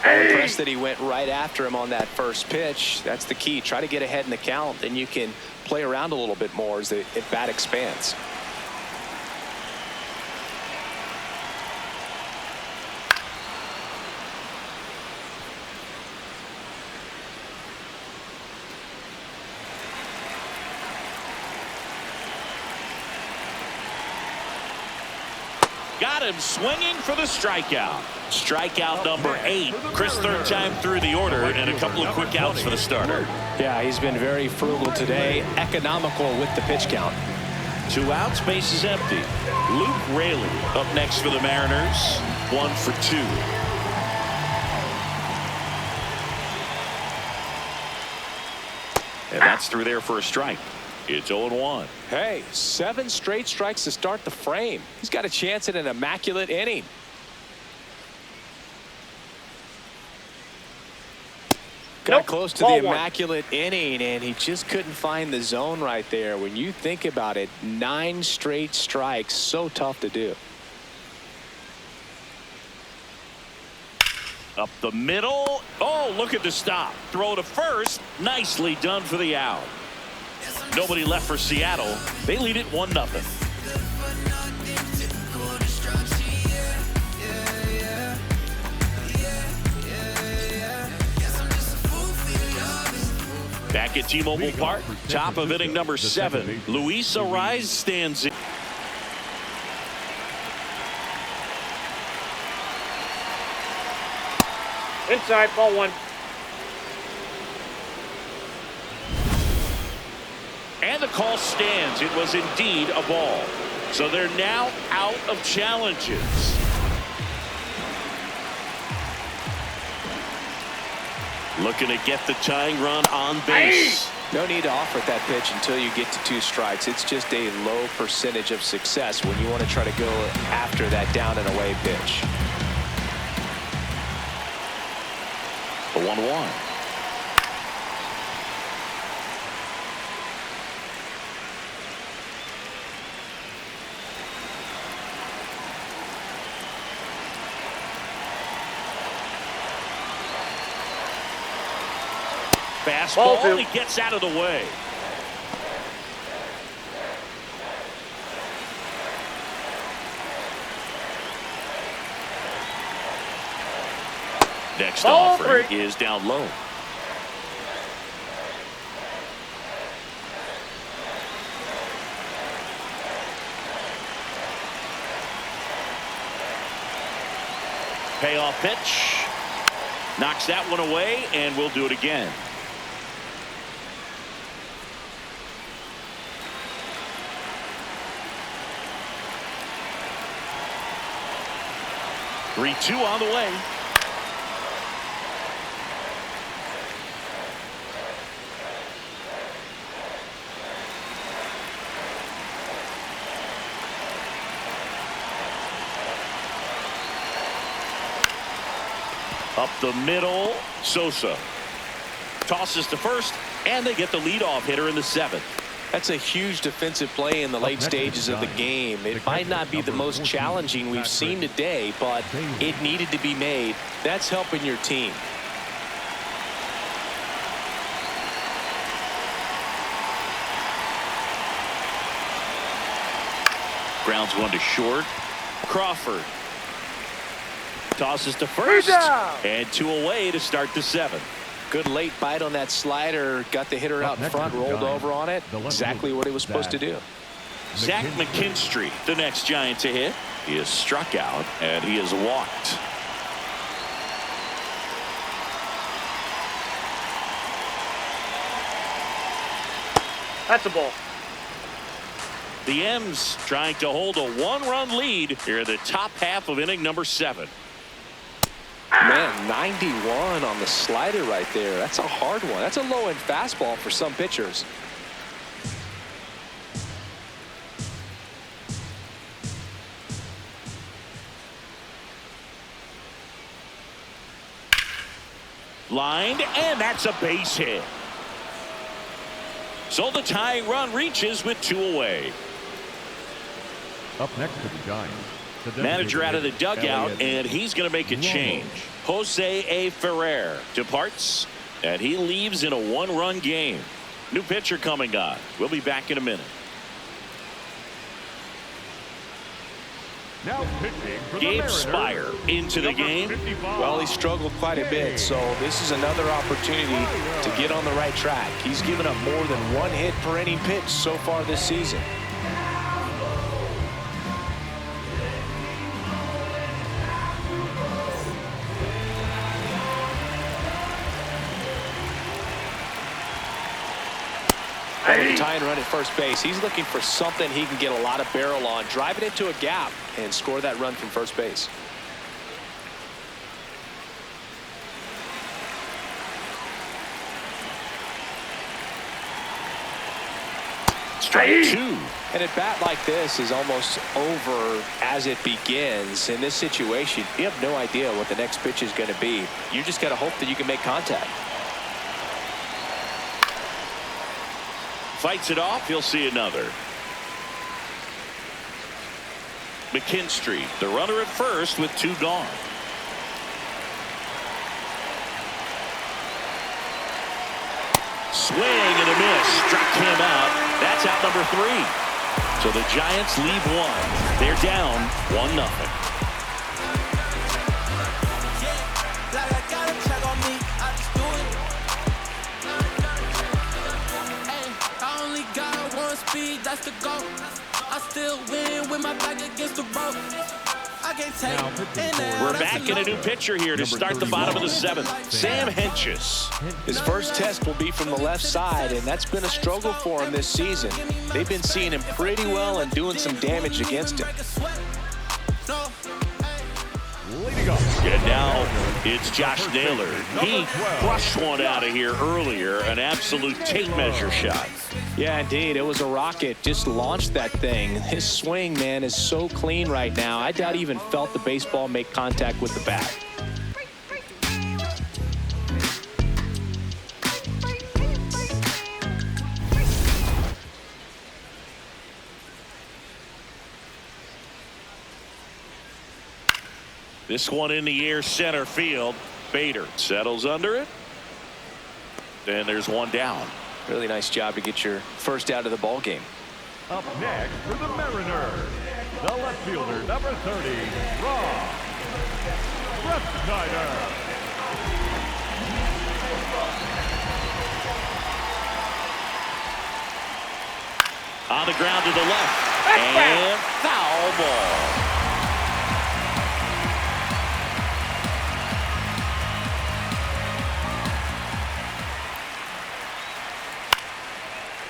Speaker 3: I'm impressed that he went right after him on that first pitch. That's the key. Try to get ahead in the count, then you can play around a little bit more as the at-bat expands.
Speaker 1: Got him swinging for the strikeout. Strikeout number 8. Chris, third time through the order, and a couple of quick outs for the starter.
Speaker 3: Yeah, he's been very frugal today, economical with the pitch count.
Speaker 1: 2 outs, base is empty. Luke Raley up next for the Mariners. 1 for 2. And that's through there for a strike. It's 0-1.
Speaker 3: Hey, 7 straight strikes to start the frame. He's got a chance at an immaculate inning. Got close to the immaculate inning, and he just couldn't find the zone right there. When you think about it, 9 straight strikes, so tough to do.
Speaker 1: Up the middle. Oh, look at the stop. Throw to first. Nicely done for the out. Nobody left for Seattle. They lead it 1-0. Back at T-Mobile Park, top of inning number 7. Luis Arraez stands in.
Speaker 5: Inside, ball 1.
Speaker 1: And the call stands. It was indeed a ball. So they're now out of challenges. Looking to get the tying run on base.
Speaker 3: No need to offer that pitch until you get to 2 strikes. It's just a low percentage of success when you want to try to go after that down and away pitch.
Speaker 1: The 1-1. Fastball, he gets out of the way. Next
Speaker 5: Ball
Speaker 1: offering
Speaker 5: 3.
Speaker 1: is down low. Payoff pitch. Knocks that one away, and we'll do it again. Three-two on the way. Up the middle, Sosa tosses to first, and they get the leadoff hitter in the 7th.
Speaker 3: That's a huge defensive play in the late stages of the game. It might not be the most challenging we've seen today, but it needed to be made. That's helping your team.
Speaker 1: Grounds one to short. Crawford tosses to first, and 2 away to start the 7th.
Speaker 3: Good late bite on that slider. Got the hitter out in front, rolled over on it. Exactly what he was supposed to do.
Speaker 1: Zack McKinstry, the next Giant to hit. He is struck out, and he is walked.
Speaker 5: That's a ball.
Speaker 1: The M's trying to hold a 1-run lead here in the top half of inning number 7.
Speaker 3: Man, 91 on the slider right there. That's a hard one. That's a low-end fastball for some pitchers.
Speaker 1: Lined, and that's a base hit. So the tying run reaches with 2 away.
Speaker 4: Up next to the Giants.
Speaker 1: Manager out of the dugout,
Speaker 4: Heliot
Speaker 1: and he's going to make a change. Jose A. Ferrer departs, and he leaves in a 1-run game. New pitcher coming on. We'll be back in a minute.
Speaker 4: Now pitching for the
Speaker 1: Gabe
Speaker 4: Mariners.
Speaker 1: Spire into the game.
Speaker 4: 55.
Speaker 3: Well, he struggled quite a bit, so this is another opportunity to get on the right track. He's given up more than 1 hit per inning pitch so far this season. Tying run at first base. He's looking for something he can get a lot of barrel on, drive it into a gap, and score that run from first base.
Speaker 1: Strike 2.
Speaker 3: And a bat like this is almost over as it begins. In this situation, you have no idea what the next pitch is going to be. You just got to hope that you can make contact.
Speaker 1: Fights it off. He'll see another. McKinstry, the runner at first with 2 gone. Swing and a miss. Struck him out. That's out number 3. So the Giants leave 1. They're down 1-0.
Speaker 2: That's the goal. I still win with my back against the rope. I can't take
Speaker 1: We're back in a new pitcher here to start the bottom of the 7th. Sam Hentges.
Speaker 3: His first test will be from the left side, and that's been a struggle for him this season. They've been seeing him pretty well and doing some damage against him.
Speaker 4: Leading up.
Speaker 1: And now it's Josh Naylor. He crushed one out of here earlier, an absolute tape measure shot.
Speaker 3: Yeah, indeed. It was a rocket. Just launched that thing. His swing, man, is so clean right now. I doubt he even felt the baseball make contact with the bat.
Speaker 1: This one in the air, center field. Bader settles under it. And there's one down.
Speaker 3: Really nice job to get your first out of the ball game.
Speaker 4: Up next for the Mariners, the left fielder, number 30, Rob Ryfsnyder.
Speaker 1: On the ground to the left. And foul ball.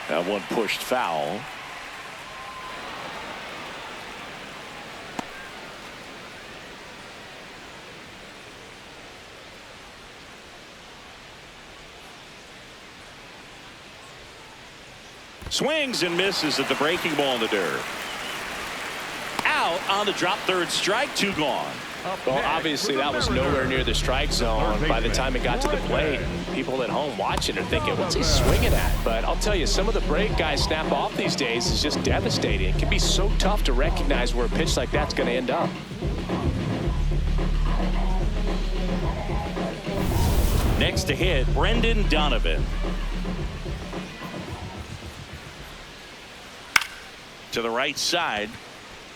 Speaker 1: That one pushed foul. Swings and misses at the breaking ball in the dirt. Out on the drop, third strike, 2 gone.
Speaker 3: Well, obviously that was nowhere near the strike zone by the time it got to the plate. People at home watching are thinking, what's he swinging at? But I'll tell you, some of the break guys snap off these days is just devastating. It can be so tough to recognize where a pitch like that's going to end up.
Speaker 1: Next to hit, Brandon Donovan. To the right side,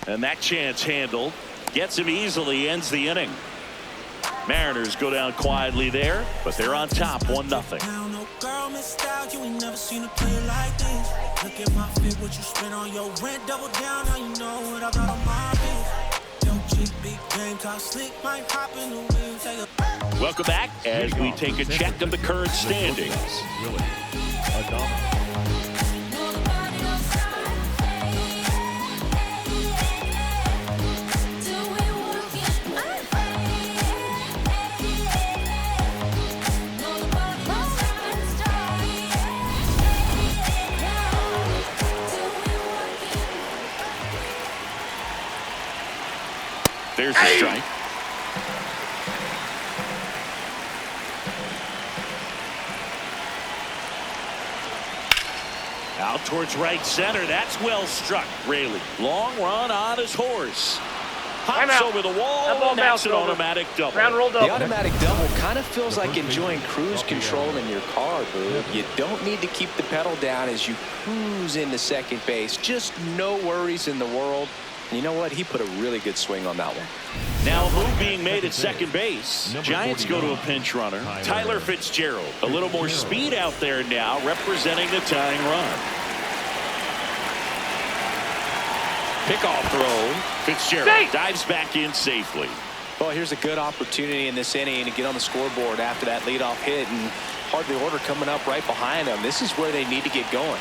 Speaker 1: and that chance handled. Gets him easily, ends the inning. Mariners go down quietly there, but they're on top 1-0. Welcome back as we take a check of the current standings.
Speaker 4: Willy Adames.
Speaker 1: There's the strike. Out towards right center. That's well struck. Raley. Long run on his horse. Hops over the wall, and that's an automatic double.
Speaker 3: The automatic double kind of feels like enjoying cruise control in your car, Boo. You don't need to keep the pedal down as you cruise into second base. Just no worries in the world. And you know what? He put a really good swing on that one.
Speaker 1: Now a move being made at second base. Giants go to a pinch runner. Tyler Fitzgerald. A little more speed out there now, representing the tying run. Pickoff throw. Fitzgerald dives back in safely.
Speaker 3: Well, here's a good opportunity in this inning to get on the scoreboard after that leadoff hit, and hardly order coming up right behind them. This is where they need to get going.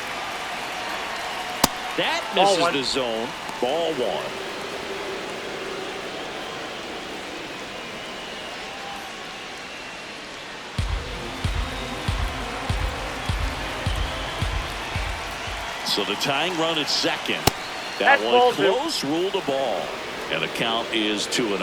Speaker 1: That misses the zone. Ball 1. So the tying run at second. That one close, ruled a ball. And the count is 2-0.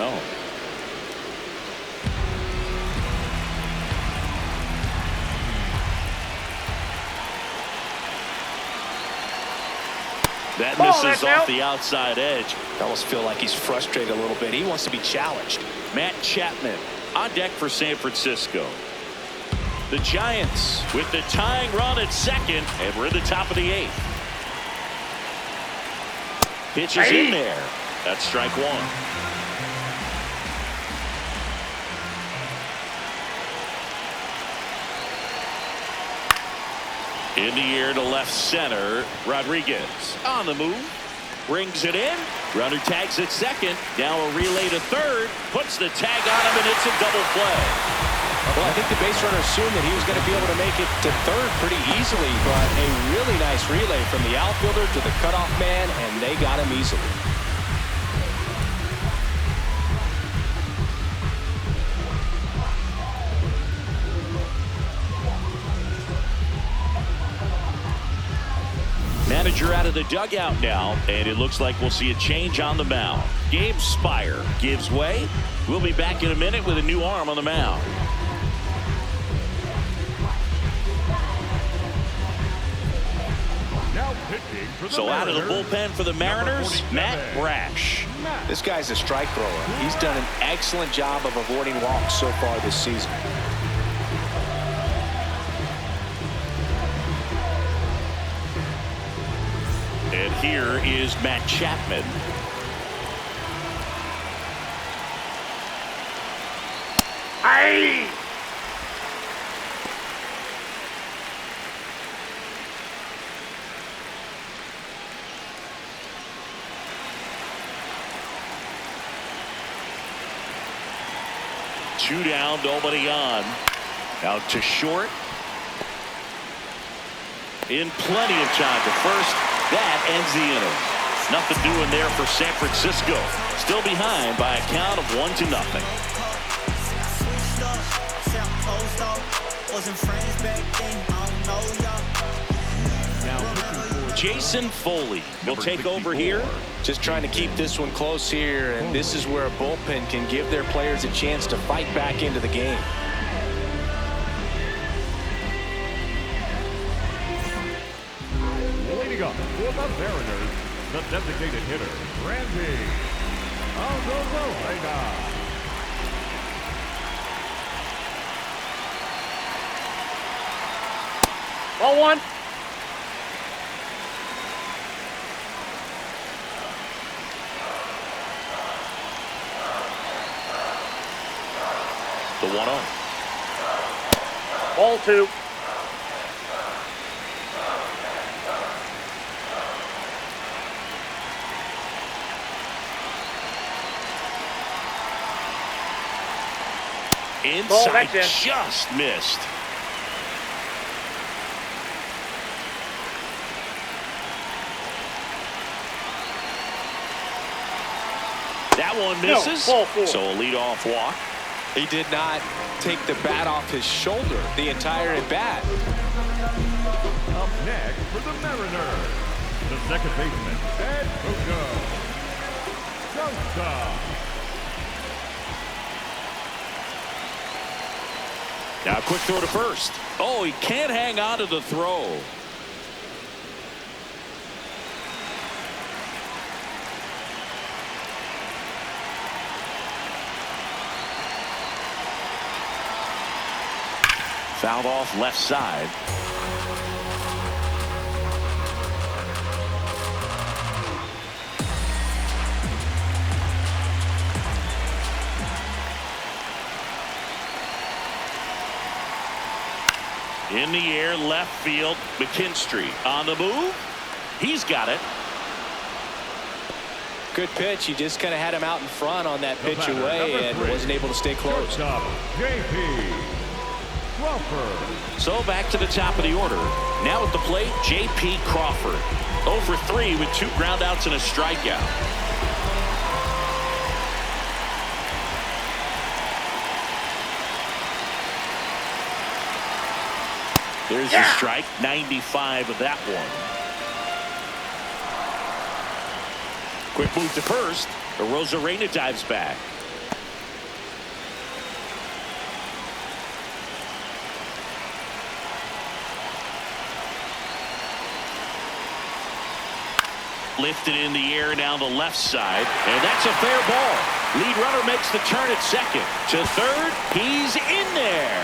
Speaker 1: That misses off the outside edge.
Speaker 3: I almost feel like he's frustrated a little bit. He wants to be challenged.
Speaker 1: Matt Chapman on deck for San Francisco. The Giants with the tying run at second, and we're in the top of the 8th. Pitch is in there. That's strike 1. In the air to left center. Rodriguez on the move. Brings it in. Runner tags at second. Now a relay to third. Puts the tag on him, and it's a double play.
Speaker 3: Well, I think the base runner assumed that he was going to be able to make it to third pretty easily, but a really nice relay from the outfielder to the cutoff man, and they got him easily.
Speaker 1: Manager out of the dugout now, and it looks like we'll see a change on the mound. Gabe Spire gives way. We'll be back in a minute with a new arm on the mound. So out of the bullpen for the Mariners, Matt Brash.
Speaker 3: This guy's a strike thrower. He's done an excellent job of avoiding walks so far this season.
Speaker 1: And here is Matt Chapman. 2 down, nobody on. Out to short. In plenty of time to first. That ends the inning. Nothing doing there for San Francisco. Still behind by a count of 1-0. Jason Foley will take over here.
Speaker 3: Just trying to keep this one close here, and this is where a bullpen can give their players a chance to fight back into the game.
Speaker 4: Leading up for the Mariners, the designated hitter, Randy Arozarena.
Speaker 5: Ball 1.
Speaker 1: The 1-0.
Speaker 5: Ball 2.
Speaker 1: Inside, just missed. That one misses.
Speaker 5: No, ball 4.
Speaker 1: So a leadoff walk.
Speaker 3: He did not take the bat off his shoulder the entire at bat.
Speaker 4: Up next for the Mariners, the second baseman, Edmundo Sosa.
Speaker 1: Now a quick throw to first. Oh, he can't hang on to the throw. Fouled off left side. In the air, left field, McKinstry on the move. He's got it.
Speaker 3: Good pitch. He just kind of had him out in front on that pitch away and wasn't able to stay close.
Speaker 4: JP Crawford.
Speaker 1: So back to the top of the order. Now at the plate, JP Crawford. 0 for 3 with 2 groundouts and a strikeout. There's a strike, 95 of that one. Quick move to first. Arozarena dives back. Lifted in the air down the left side, and that's a fair ball. Lead runner makes the turn at second. To third, he's in there.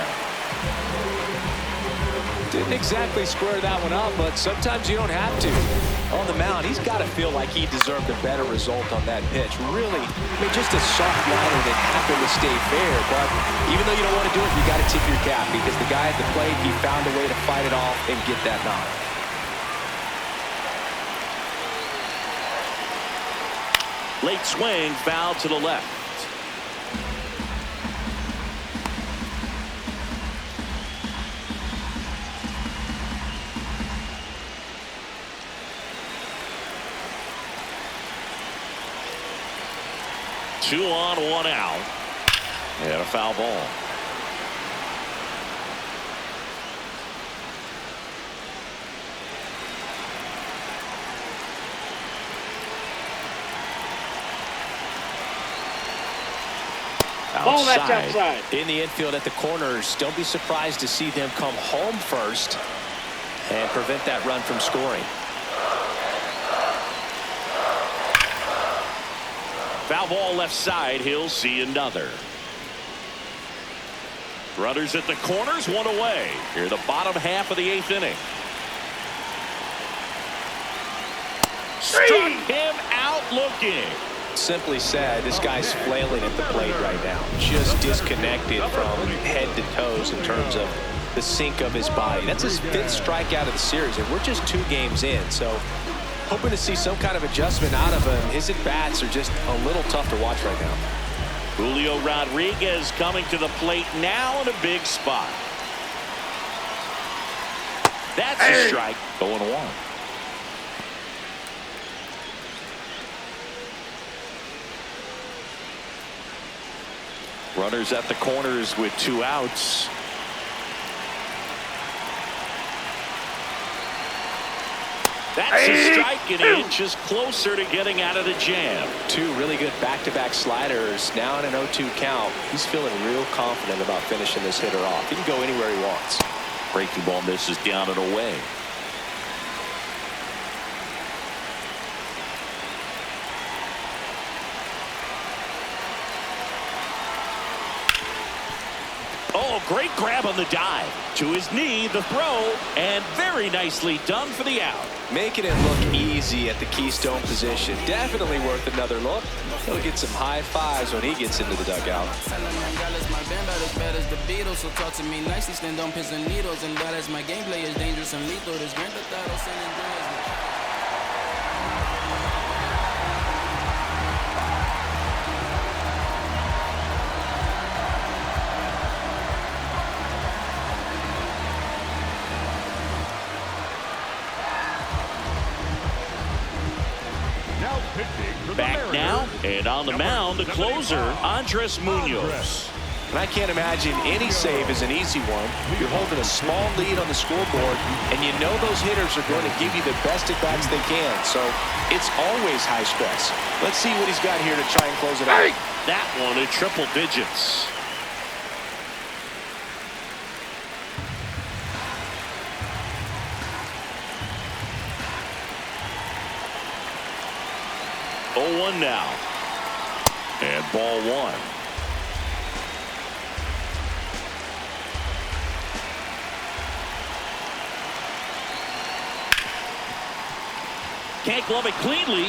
Speaker 3: Didn't exactly square that one up, but sometimes you don't have to. On the mound, he's got to feel like he deserved a better result on that pitch. Really, I mean, just a soft liner that happened to stay fair. But even though you don't want to do it, you got to tip your cap because the guy at the plate, he found a way to fight it off and get that knock.
Speaker 1: Late swing, foul to the left. Two on, 1 out. And a foul ball.
Speaker 5: Outside.
Speaker 3: In the infield at the corners, don't be surprised to see them come home first and prevent that run from scoring.
Speaker 1: Foul ball left side. He'll see another. Runners at the corners, 1 away. Here the bottom half of the 8th inning. Struck him out looking.
Speaker 3: Simply said, this guy's flailing at the plate right now. Just disconnected from head to toes in terms of the sink of his body. That's his 5th strikeout of the series, and we're just 2 games in. So hoping to see some kind of adjustment out of him. His at-bats are just a little tough to watch right now.
Speaker 1: Julio Rodriguez coming to the plate now in a big spot. That's a strike. 0-1. Runners at the corners with 2 outs. That's a strike, and inches closer to getting out of the jam.
Speaker 3: 2 really good back-to-back sliders. Now in an 0-2 count. He's feeling real confident about finishing this hitter off. He can go anywhere he wants.
Speaker 1: Breaking ball misses down and away. Oh, great grab on the dive. To his knee, the throw, and very nicely done for the out.
Speaker 3: Making it look easy at the keystone position. Definitely worth another look. He'll get some high fives when he gets into the dugout.
Speaker 2: So talk to me nicely, stand on pins and needles, and that as my gameplay is dangerous and lethal. This Grand Theft Auto San Andreas.
Speaker 1: Back now, and on the mound, the closer, Andres Munoz.
Speaker 3: And I can't imagine any save is an easy one. You're holding a small lead on the scoreboard, and you know those hitters are going to give you the best at-bats they can. So it's always high stress. Let's see what he's got here to try and close it out.
Speaker 1: That one in triple digits. Oh, 1 now. And ball 1. Can't glove it cleanly.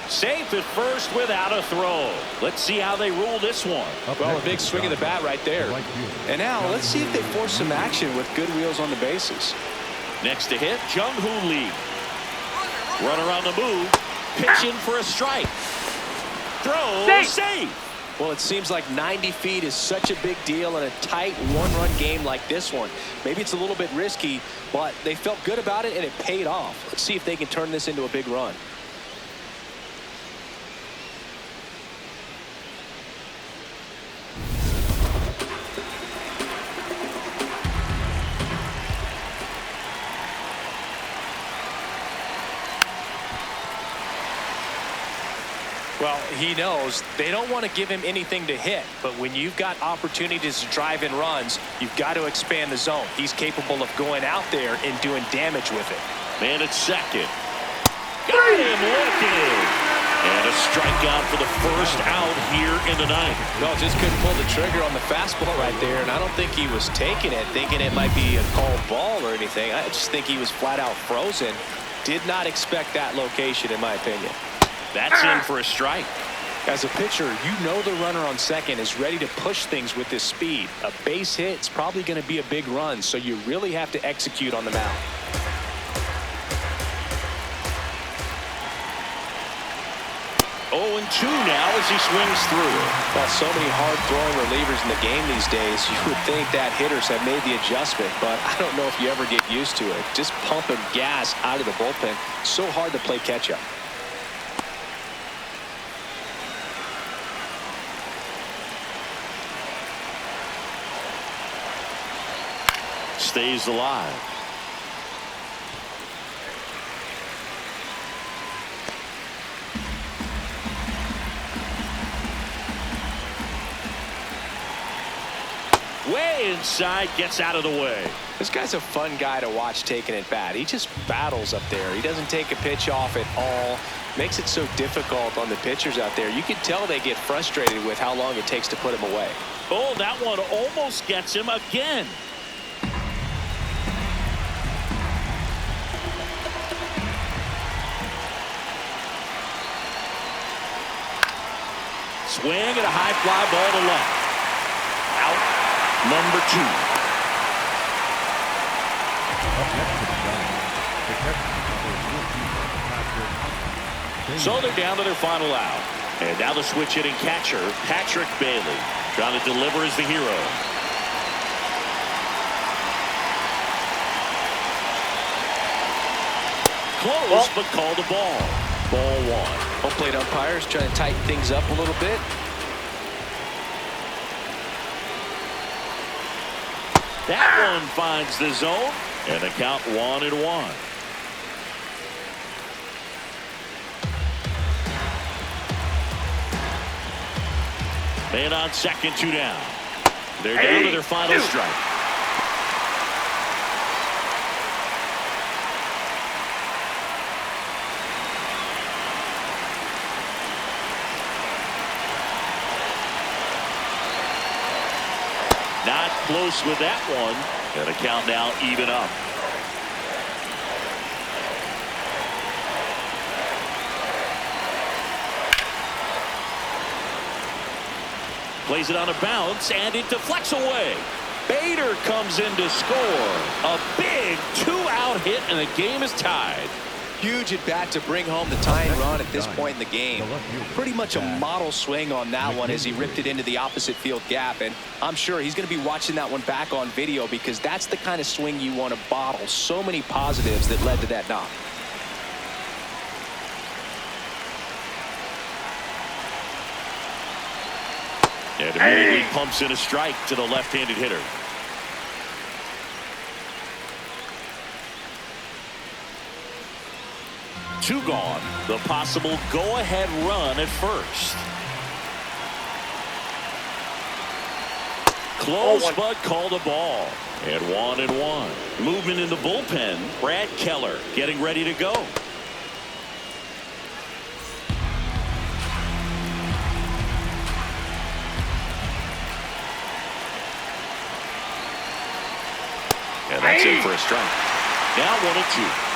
Speaker 1: Safe at first without a throw. Let's see how they rule this one.
Speaker 3: Well, a big swing of the bat right there. And now let's see if they force some action with good wheels on the bases.
Speaker 1: Next to hit, Jung Hoo Lee. Runner on the move. Pitching for a strike. Throw, save.
Speaker 3: Well, it seems like 90 feet is such a big deal in a tight one-run game like this one. Maybe it's a little bit risky, but they felt good about it, and it paid off. Let's see if they can turn this into a big run. Well, he knows they don't want to give him anything to hit, but when you've got opportunities to drive in runs, you've got to expand the zone. He's capable of going out there and doing damage with it.
Speaker 1: Man at second. Got him looking. And a strikeout for the first out here in the ninth.
Speaker 3: No, just couldn't pull the trigger on the fastball right there, and I don't think he was taking it, thinking it might be a called ball or anything. I just think he was flat out frozen. Did not expect that location, in my opinion.
Speaker 1: That's in for a strike.
Speaker 3: As a pitcher, you know the runner on second is ready to push things with his speed. A base hit, it's probably going to be a big run, so you really have to execute on the mound.
Speaker 1: Oh, and 2 now as he swings through.
Speaker 3: Well, so many hard-throwing relievers in the game these days, you would think that hitters have made the adjustment, but I don't know if you ever get used to it. Just pumping gas out of the bullpen, so hard to play catch-up.
Speaker 1: Stays alive. Way inside, gets out of the way.
Speaker 3: This guy's a fun guy to watch taking at bat. He just battles up there. He doesn't take a pitch off at all. Makes it so difficult on the pitchers out there. You can tell they get frustrated with how long it takes to put him away.
Speaker 1: Oh, that one almost gets him again. Swing and a high fly ball to left. Out number 2. So they're down to their final out. And now the switch hitting catcher, Patrick Bailey, trying to deliver as the hero. Close, but called a ball. Ball one.
Speaker 3: Home plate umpires trying to tighten things up a little bit.
Speaker 1: That one finds the zone, and the count 1-1. Man on second, 2 down. They're down to their final strike. Not close with that one. And the count now even up. Plays it on a bounce, and it deflects away. Bader comes in to score. A big 2-out hit, and the game is tied.
Speaker 3: Huge at bat to bring home the tying run at this point in the game. Pretty much a model swing on that one as he ripped it into the opposite field gap. And I'm sure he's going to be watching that one back on video because that's the kind of swing you want to bottle. So many positives that led to that knock.
Speaker 1: And immediately pumps in a strike to the left-handed hitter. Two gone. The possible go-ahead run at first. Close, but called a ball. And 1-1. Movement in the bullpen. Brad Keller getting ready to go. And that's it for a strike. Now 1-2.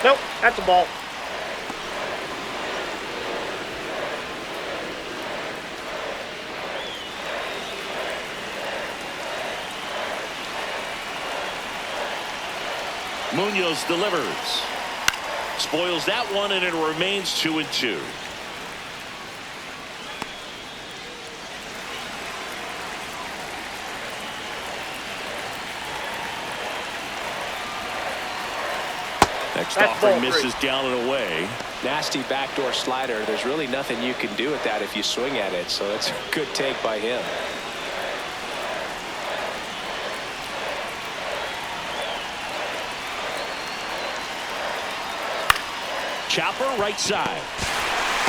Speaker 5: Nope, that's a ball.
Speaker 1: Munoz delivers. Spoils that one, and it remains 2-2. Next offering misses down and away.
Speaker 3: Nasty backdoor slider. There's really nothing you can do with that if you swing at it. So that's a good take by him.
Speaker 1: Chopper right side.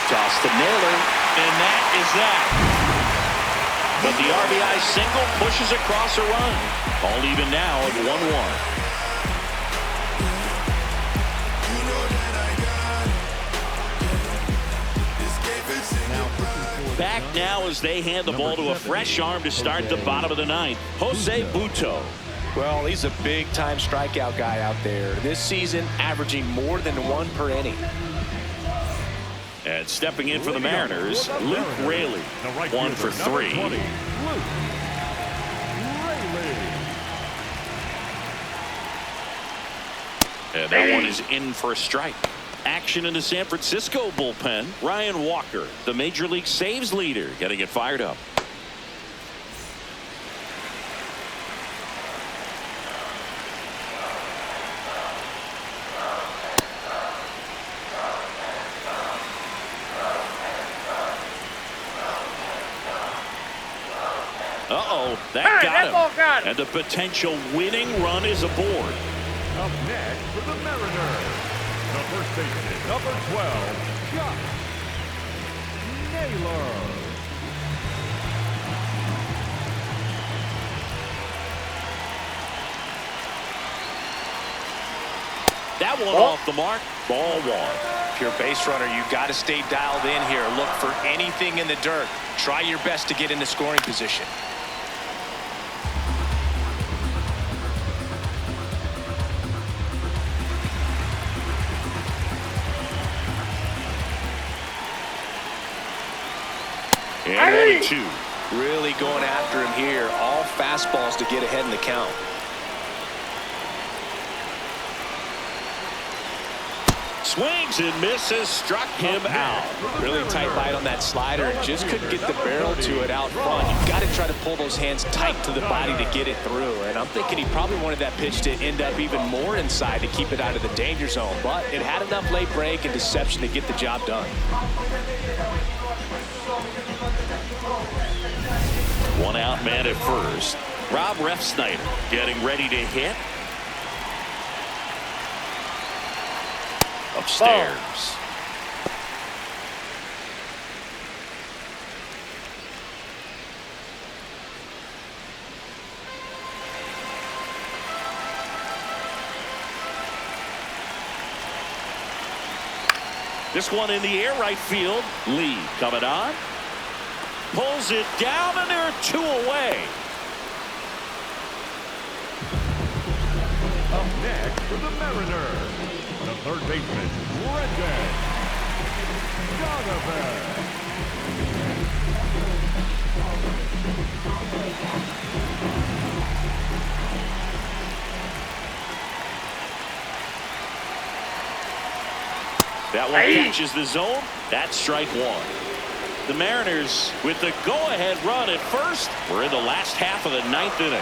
Speaker 1: Toss to Naylor, and that is that. But the RBI single pushes across a run. All even now at 1-1. Back now as they hand the ball to a fresh arm to start the bottom of the ninth. Jose Butto.
Speaker 3: Well, he's a big-time strikeout guy out there. This season, averaging more than 1 per inning.
Speaker 1: And stepping in for the Mariners, Luke Raley. 1 for 3. And that one is in for a strike. Action in the San Francisco bullpen. Ryan Walker, the Major League saves leader, getting it fired up. That got him. And the potential winning run is aboard.
Speaker 4: Up next for the Mariners, the first baseman, number 12, Josh Naylor.
Speaker 1: That one off the mark. Ball 1.
Speaker 3: If you're a base runner, you got to stay dialed in here. Look for anything in the dirt. Try your best to get into scoring position.
Speaker 1: And 1-2.
Speaker 3: Really going after him here. All fastballs to get ahead in the count.
Speaker 1: Swings and misses, struck him out.
Speaker 3: Really tight bite on that slider and just couldn't get the barrel to it out front. You've got to try to pull those hands tight to the body to get it through. And I'm thinking he probably wanted that pitch to end up even more inside to keep it out of the danger zone. But it had enough late break and deception to get the job done.
Speaker 1: One out man at first. Rob Ryfsnyder getting ready to hit. Upstairs. This one in the air, right field. Lee coming on. Pulls it down, and there are two away.
Speaker 4: Up next for the Mariners, the third baseman, Brandon Donovan.
Speaker 1: That one catches the zone. That's strike one. The Mariners with the go-ahead run at first. We're in the last half of the ninth inning.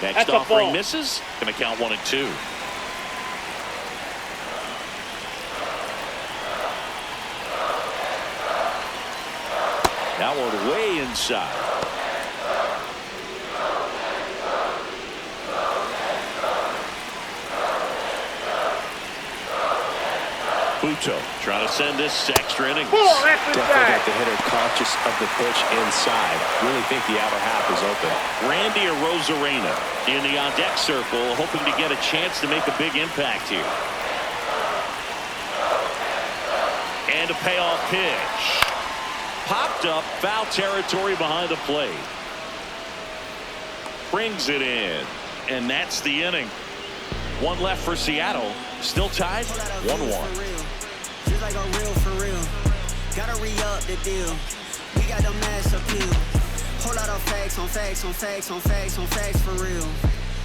Speaker 1: Next offering misses. Going to count 1-2. That one way inside. Buto trying to send this extra inning.
Speaker 3: Definitely got the hitter conscious of the pitch inside. Really think the outer half is open.
Speaker 1: Randy Arozarena in the on-deck circle, hoping to get a chance to make a big impact here. And a payoff pitch. Popped up, foul territory behind the plate. Brings it in, and that's the inning. One left for Seattle. Still tied 1-1.
Speaker 2: Just like a real for real. Gotta re-up the deal. We got the mass appeal. Whole lot of facts on facts on facts on facts on facts for real.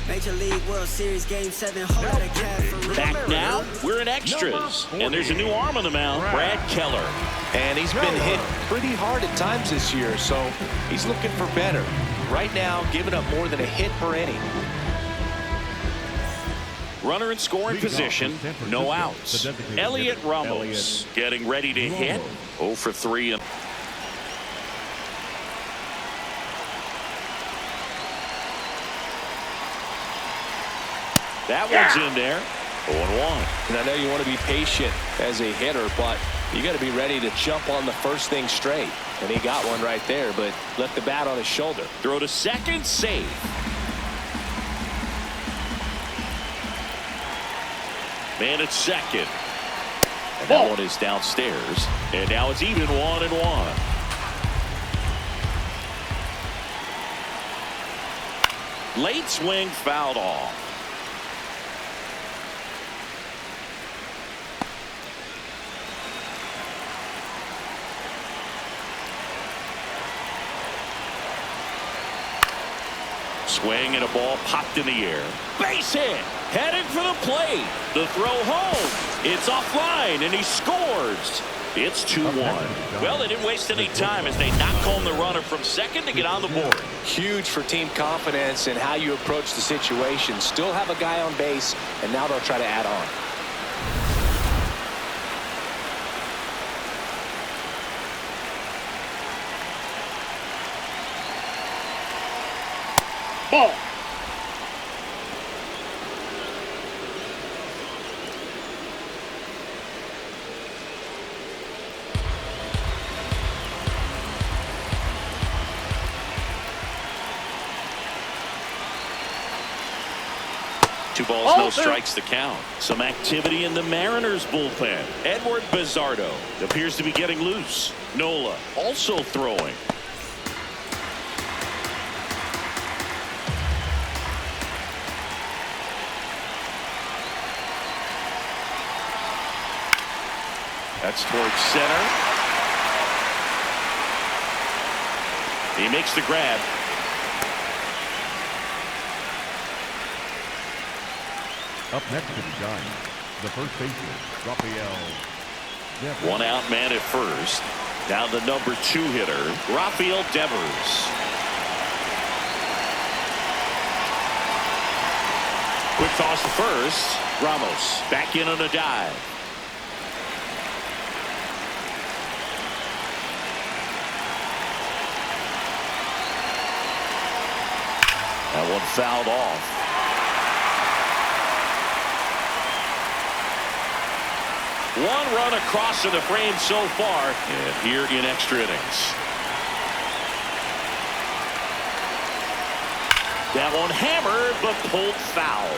Speaker 2: Major League World Series Game 7. Whole lot of cap for real.
Speaker 1: Back now, we're in extras. And there's a new arm on the mound, Brad Keller.
Speaker 3: And he's been hit pretty hard at times this year, so he's looking for better. Right now, giving up more than a hit per inning.
Speaker 1: Runner in scoring position, no outs. Heliot Ramos getting ready to hit. 0 for 3. That one's in there. 0-1.
Speaker 3: And I know you want to be patient as a hitter, but you got to be ready to jump on the first thing straight. And he got one right there, but left the bat on his shoulder.
Speaker 1: Throw to second, safe. Man at second. And that one is downstairs. And now it's even 1-1. Late swing fouled off. Swing and a ball popped in the air. Base hit. Headed for the plate. The throw home. It's offline, and he scores. It's 2-1. Well, they didn't waste any time as they knock home the runner from second to get on the board.
Speaker 3: Huge for team confidence and how you approach the situation. Still have a guy on base, and now they'll try to add on.
Speaker 5: Ball.
Speaker 1: Two balls, no strikes to count. Some activity in the Mariners bullpen. Edward Bizardo appears to be getting loose. Nola also throwing. That's towards center. He makes the grab.
Speaker 4: Up next to the Giants, the first baseman, Rafael Devers.
Speaker 1: One out man at first. Down the number 2 hitter, Rafael Devers. Quick toss to first. Ramos back in on a dive. That one fouled off. One run across to the frame so far, and here in extra innings. That one hammered, but pulled foul.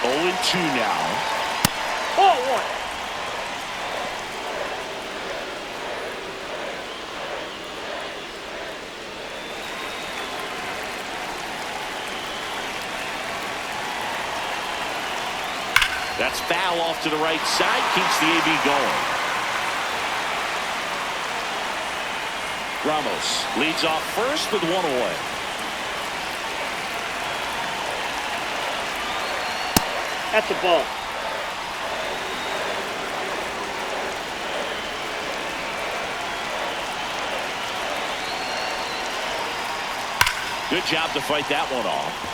Speaker 1: Oh, 2 now.
Speaker 5: Oh, 1.
Speaker 1: That's foul off to the right side. Keeps the AB going. Ramos leads off first with 1 away.
Speaker 5: That's a ball.
Speaker 1: Good job to fight that one off.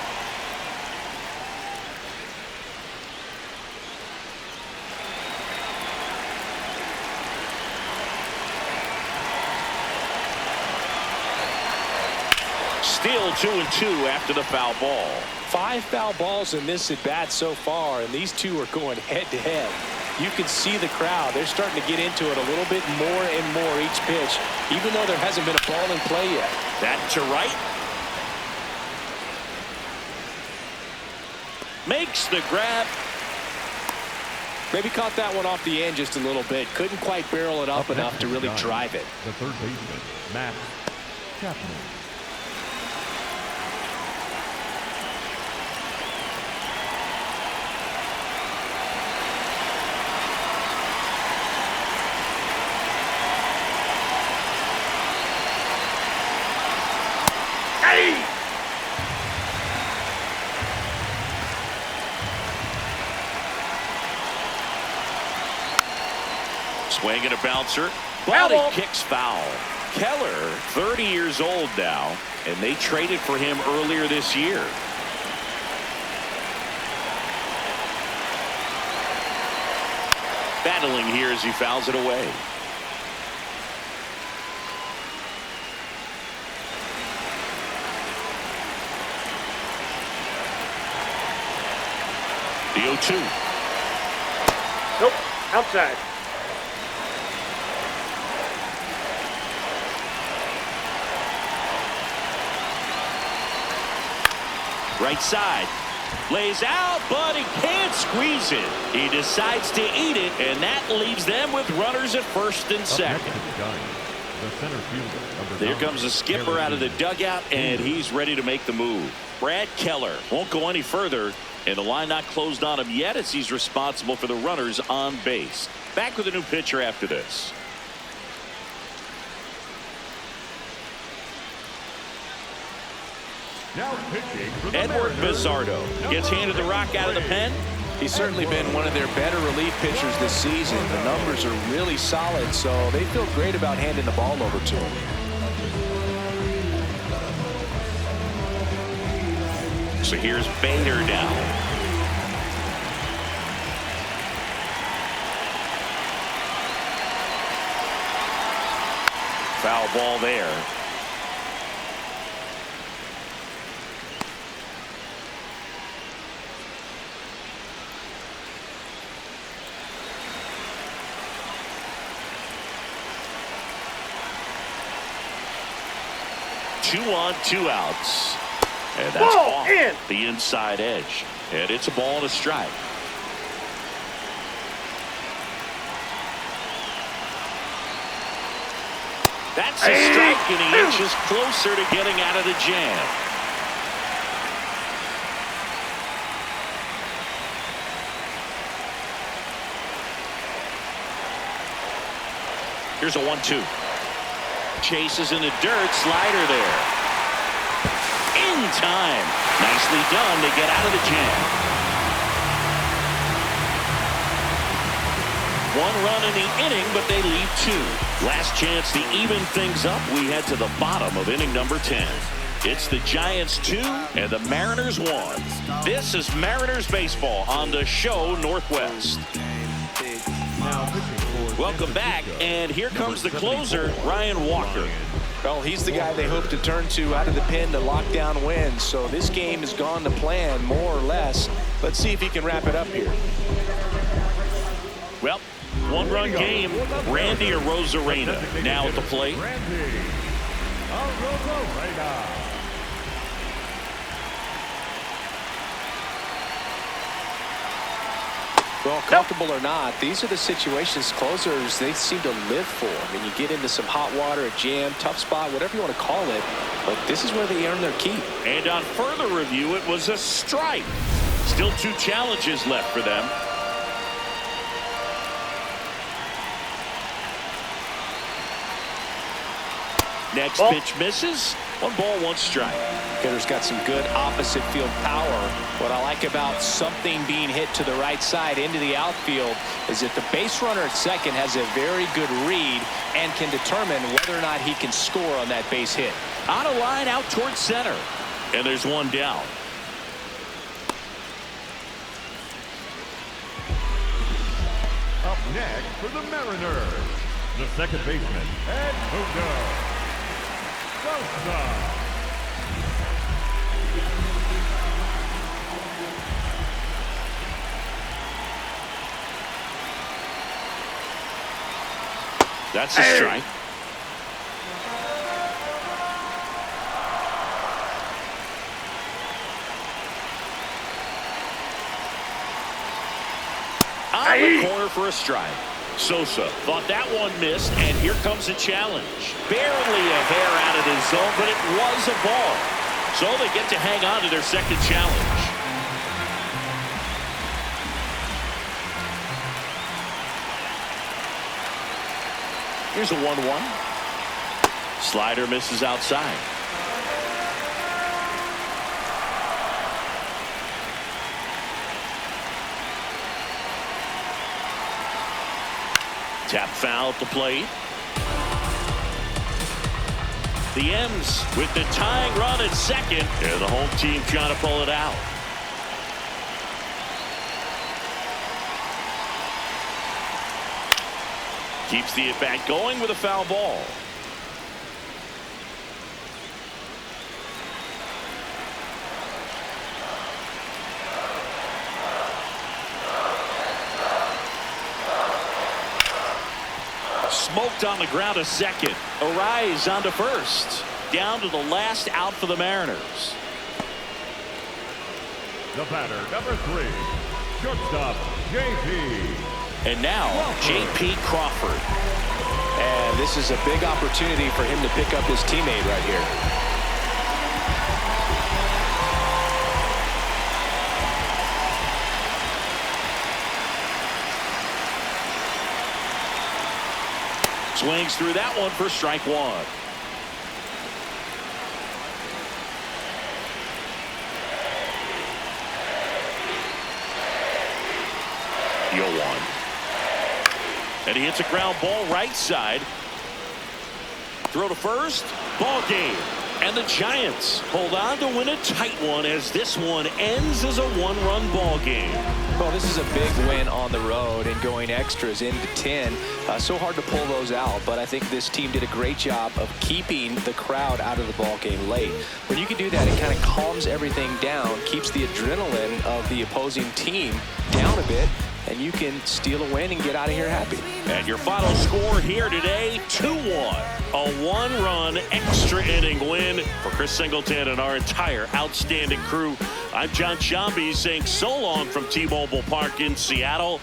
Speaker 1: Still 2-2 after the foul ball.
Speaker 3: 5 foul balls in this at bat so far, and these two are going head to head. You can see the crowd. They're starting to get into it a little bit more and more each pitch, even though there hasn't been a ball in play yet.
Speaker 1: That to right. Makes the grab.
Speaker 3: Maybe caught that one off the end just a little bit. Couldn't quite barrel it up enough to really drive it.
Speaker 4: The third baseman, Matt Chapman.
Speaker 1: Swing and a bouncer. Body kicks foul. Keller, 30 years old now, and they traded for him earlier this year. Battling here as he fouls it away. The 0-2.
Speaker 5: Nope. Outside.
Speaker 1: Right side. Lays out, but he can't squeeze it. He decides to eat it, and that leaves them with runners at first and second. There comes the skipper out of the dugout, and he's ready to make the move. Brad Keller won't go any further, and the line not closed on him yet as he's responsible for the runners on base. Back with a new pitcher after this.
Speaker 4: Now pitching for the
Speaker 1: Edward
Speaker 4: Mariners,
Speaker 1: Bizzardo gets handed the rock out of the pen.
Speaker 3: He's certainly been one of their better relief pitchers this season. The numbers are really solid, so they feel great about handing the ball over to him.
Speaker 1: So here's Bader now. Foul ball there. Two on, 2 outs. And that's off the inside edge. And it's a ball and a strike. That's a strike, and he inches closer to getting out of the jam. Here's a 1-2. Chases in the dirt, slider there. In time. Nicely done to get out of the jam. 1 run in the inning, but they leave 2. Last chance to even things up. We head to the bottom of inning number 10. It's the Giants 2 and the Mariners 1. This is Mariners baseball on the show Northwest. Welcome back, and here comes the closer, Ryan Walker.
Speaker 3: Well, he's the guy they hope to turn to out of the pen to lock down wins. So this game has gone to plan, more or less. Let's see if he can wrap it up here.
Speaker 1: Well, 1-run game. Randy Arozarena now at the plate.
Speaker 4: Randy Arozarena.
Speaker 3: Well, comfortable or not, these are the situations closers they seem to live for. I mean, you get into some hot water, a jam, tough spot, whatever you want to call it, but this is where they earn their keep.
Speaker 1: And on further review, it was a strike. Still 2 challenges left for them. Next pitch misses. 1 ball, 1 strike.
Speaker 3: Hitter's got some good opposite field power. What I like about something being hit to the right side into the outfield is that the base runner at second has a very good read and can determine whether or not he can score on that base hit.
Speaker 1: On a line out towards center. And there's 1 down.
Speaker 4: Up next for the Mariners, the second baseman, Edmundo Sosa.
Speaker 1: That's a strike. On the corner for a strike. Sosa thought that one missed, and here comes a challenge. Barely a hair out of his zone, but it was a ball. So they get to hang on to their second challenge. Here's a 1-1. Slider misses outside. Tap foul at the plate. The M's with the tying run at second. And the home team trying to pull it out. Keeps the at-bat going with a foul ball. Smoked on the ground to second. Arraez on to first. Down to the last out for the Mariners.
Speaker 4: The batter, number 3, shortstop, JP.
Speaker 1: And now, JP Crawford.
Speaker 3: And this is a big opportunity for him to pick up his teammate right here.
Speaker 1: Swings through that one for strike 1. Yo 1. And he hits a ground ball right side. Throw to first. Ball game. And the Giants hold on to win a tight one as this one ends as a 1-run ball game.
Speaker 3: Well, this is a big win on the road and going extras into 10. So hard to pull those out, but I think this team did a great job of keeping the crowd out of the ball game late. When you can do that, it kind of calms everything down, keeps the adrenaline of the opposing team down a bit, and you can steal a win and get out of here happy.
Speaker 1: And your final score here today, 2-1. A 1-run extra inning win for Chris Singleton and our entire outstanding crew. I'm John Shambi saying so long from T-Mobile Park in Seattle.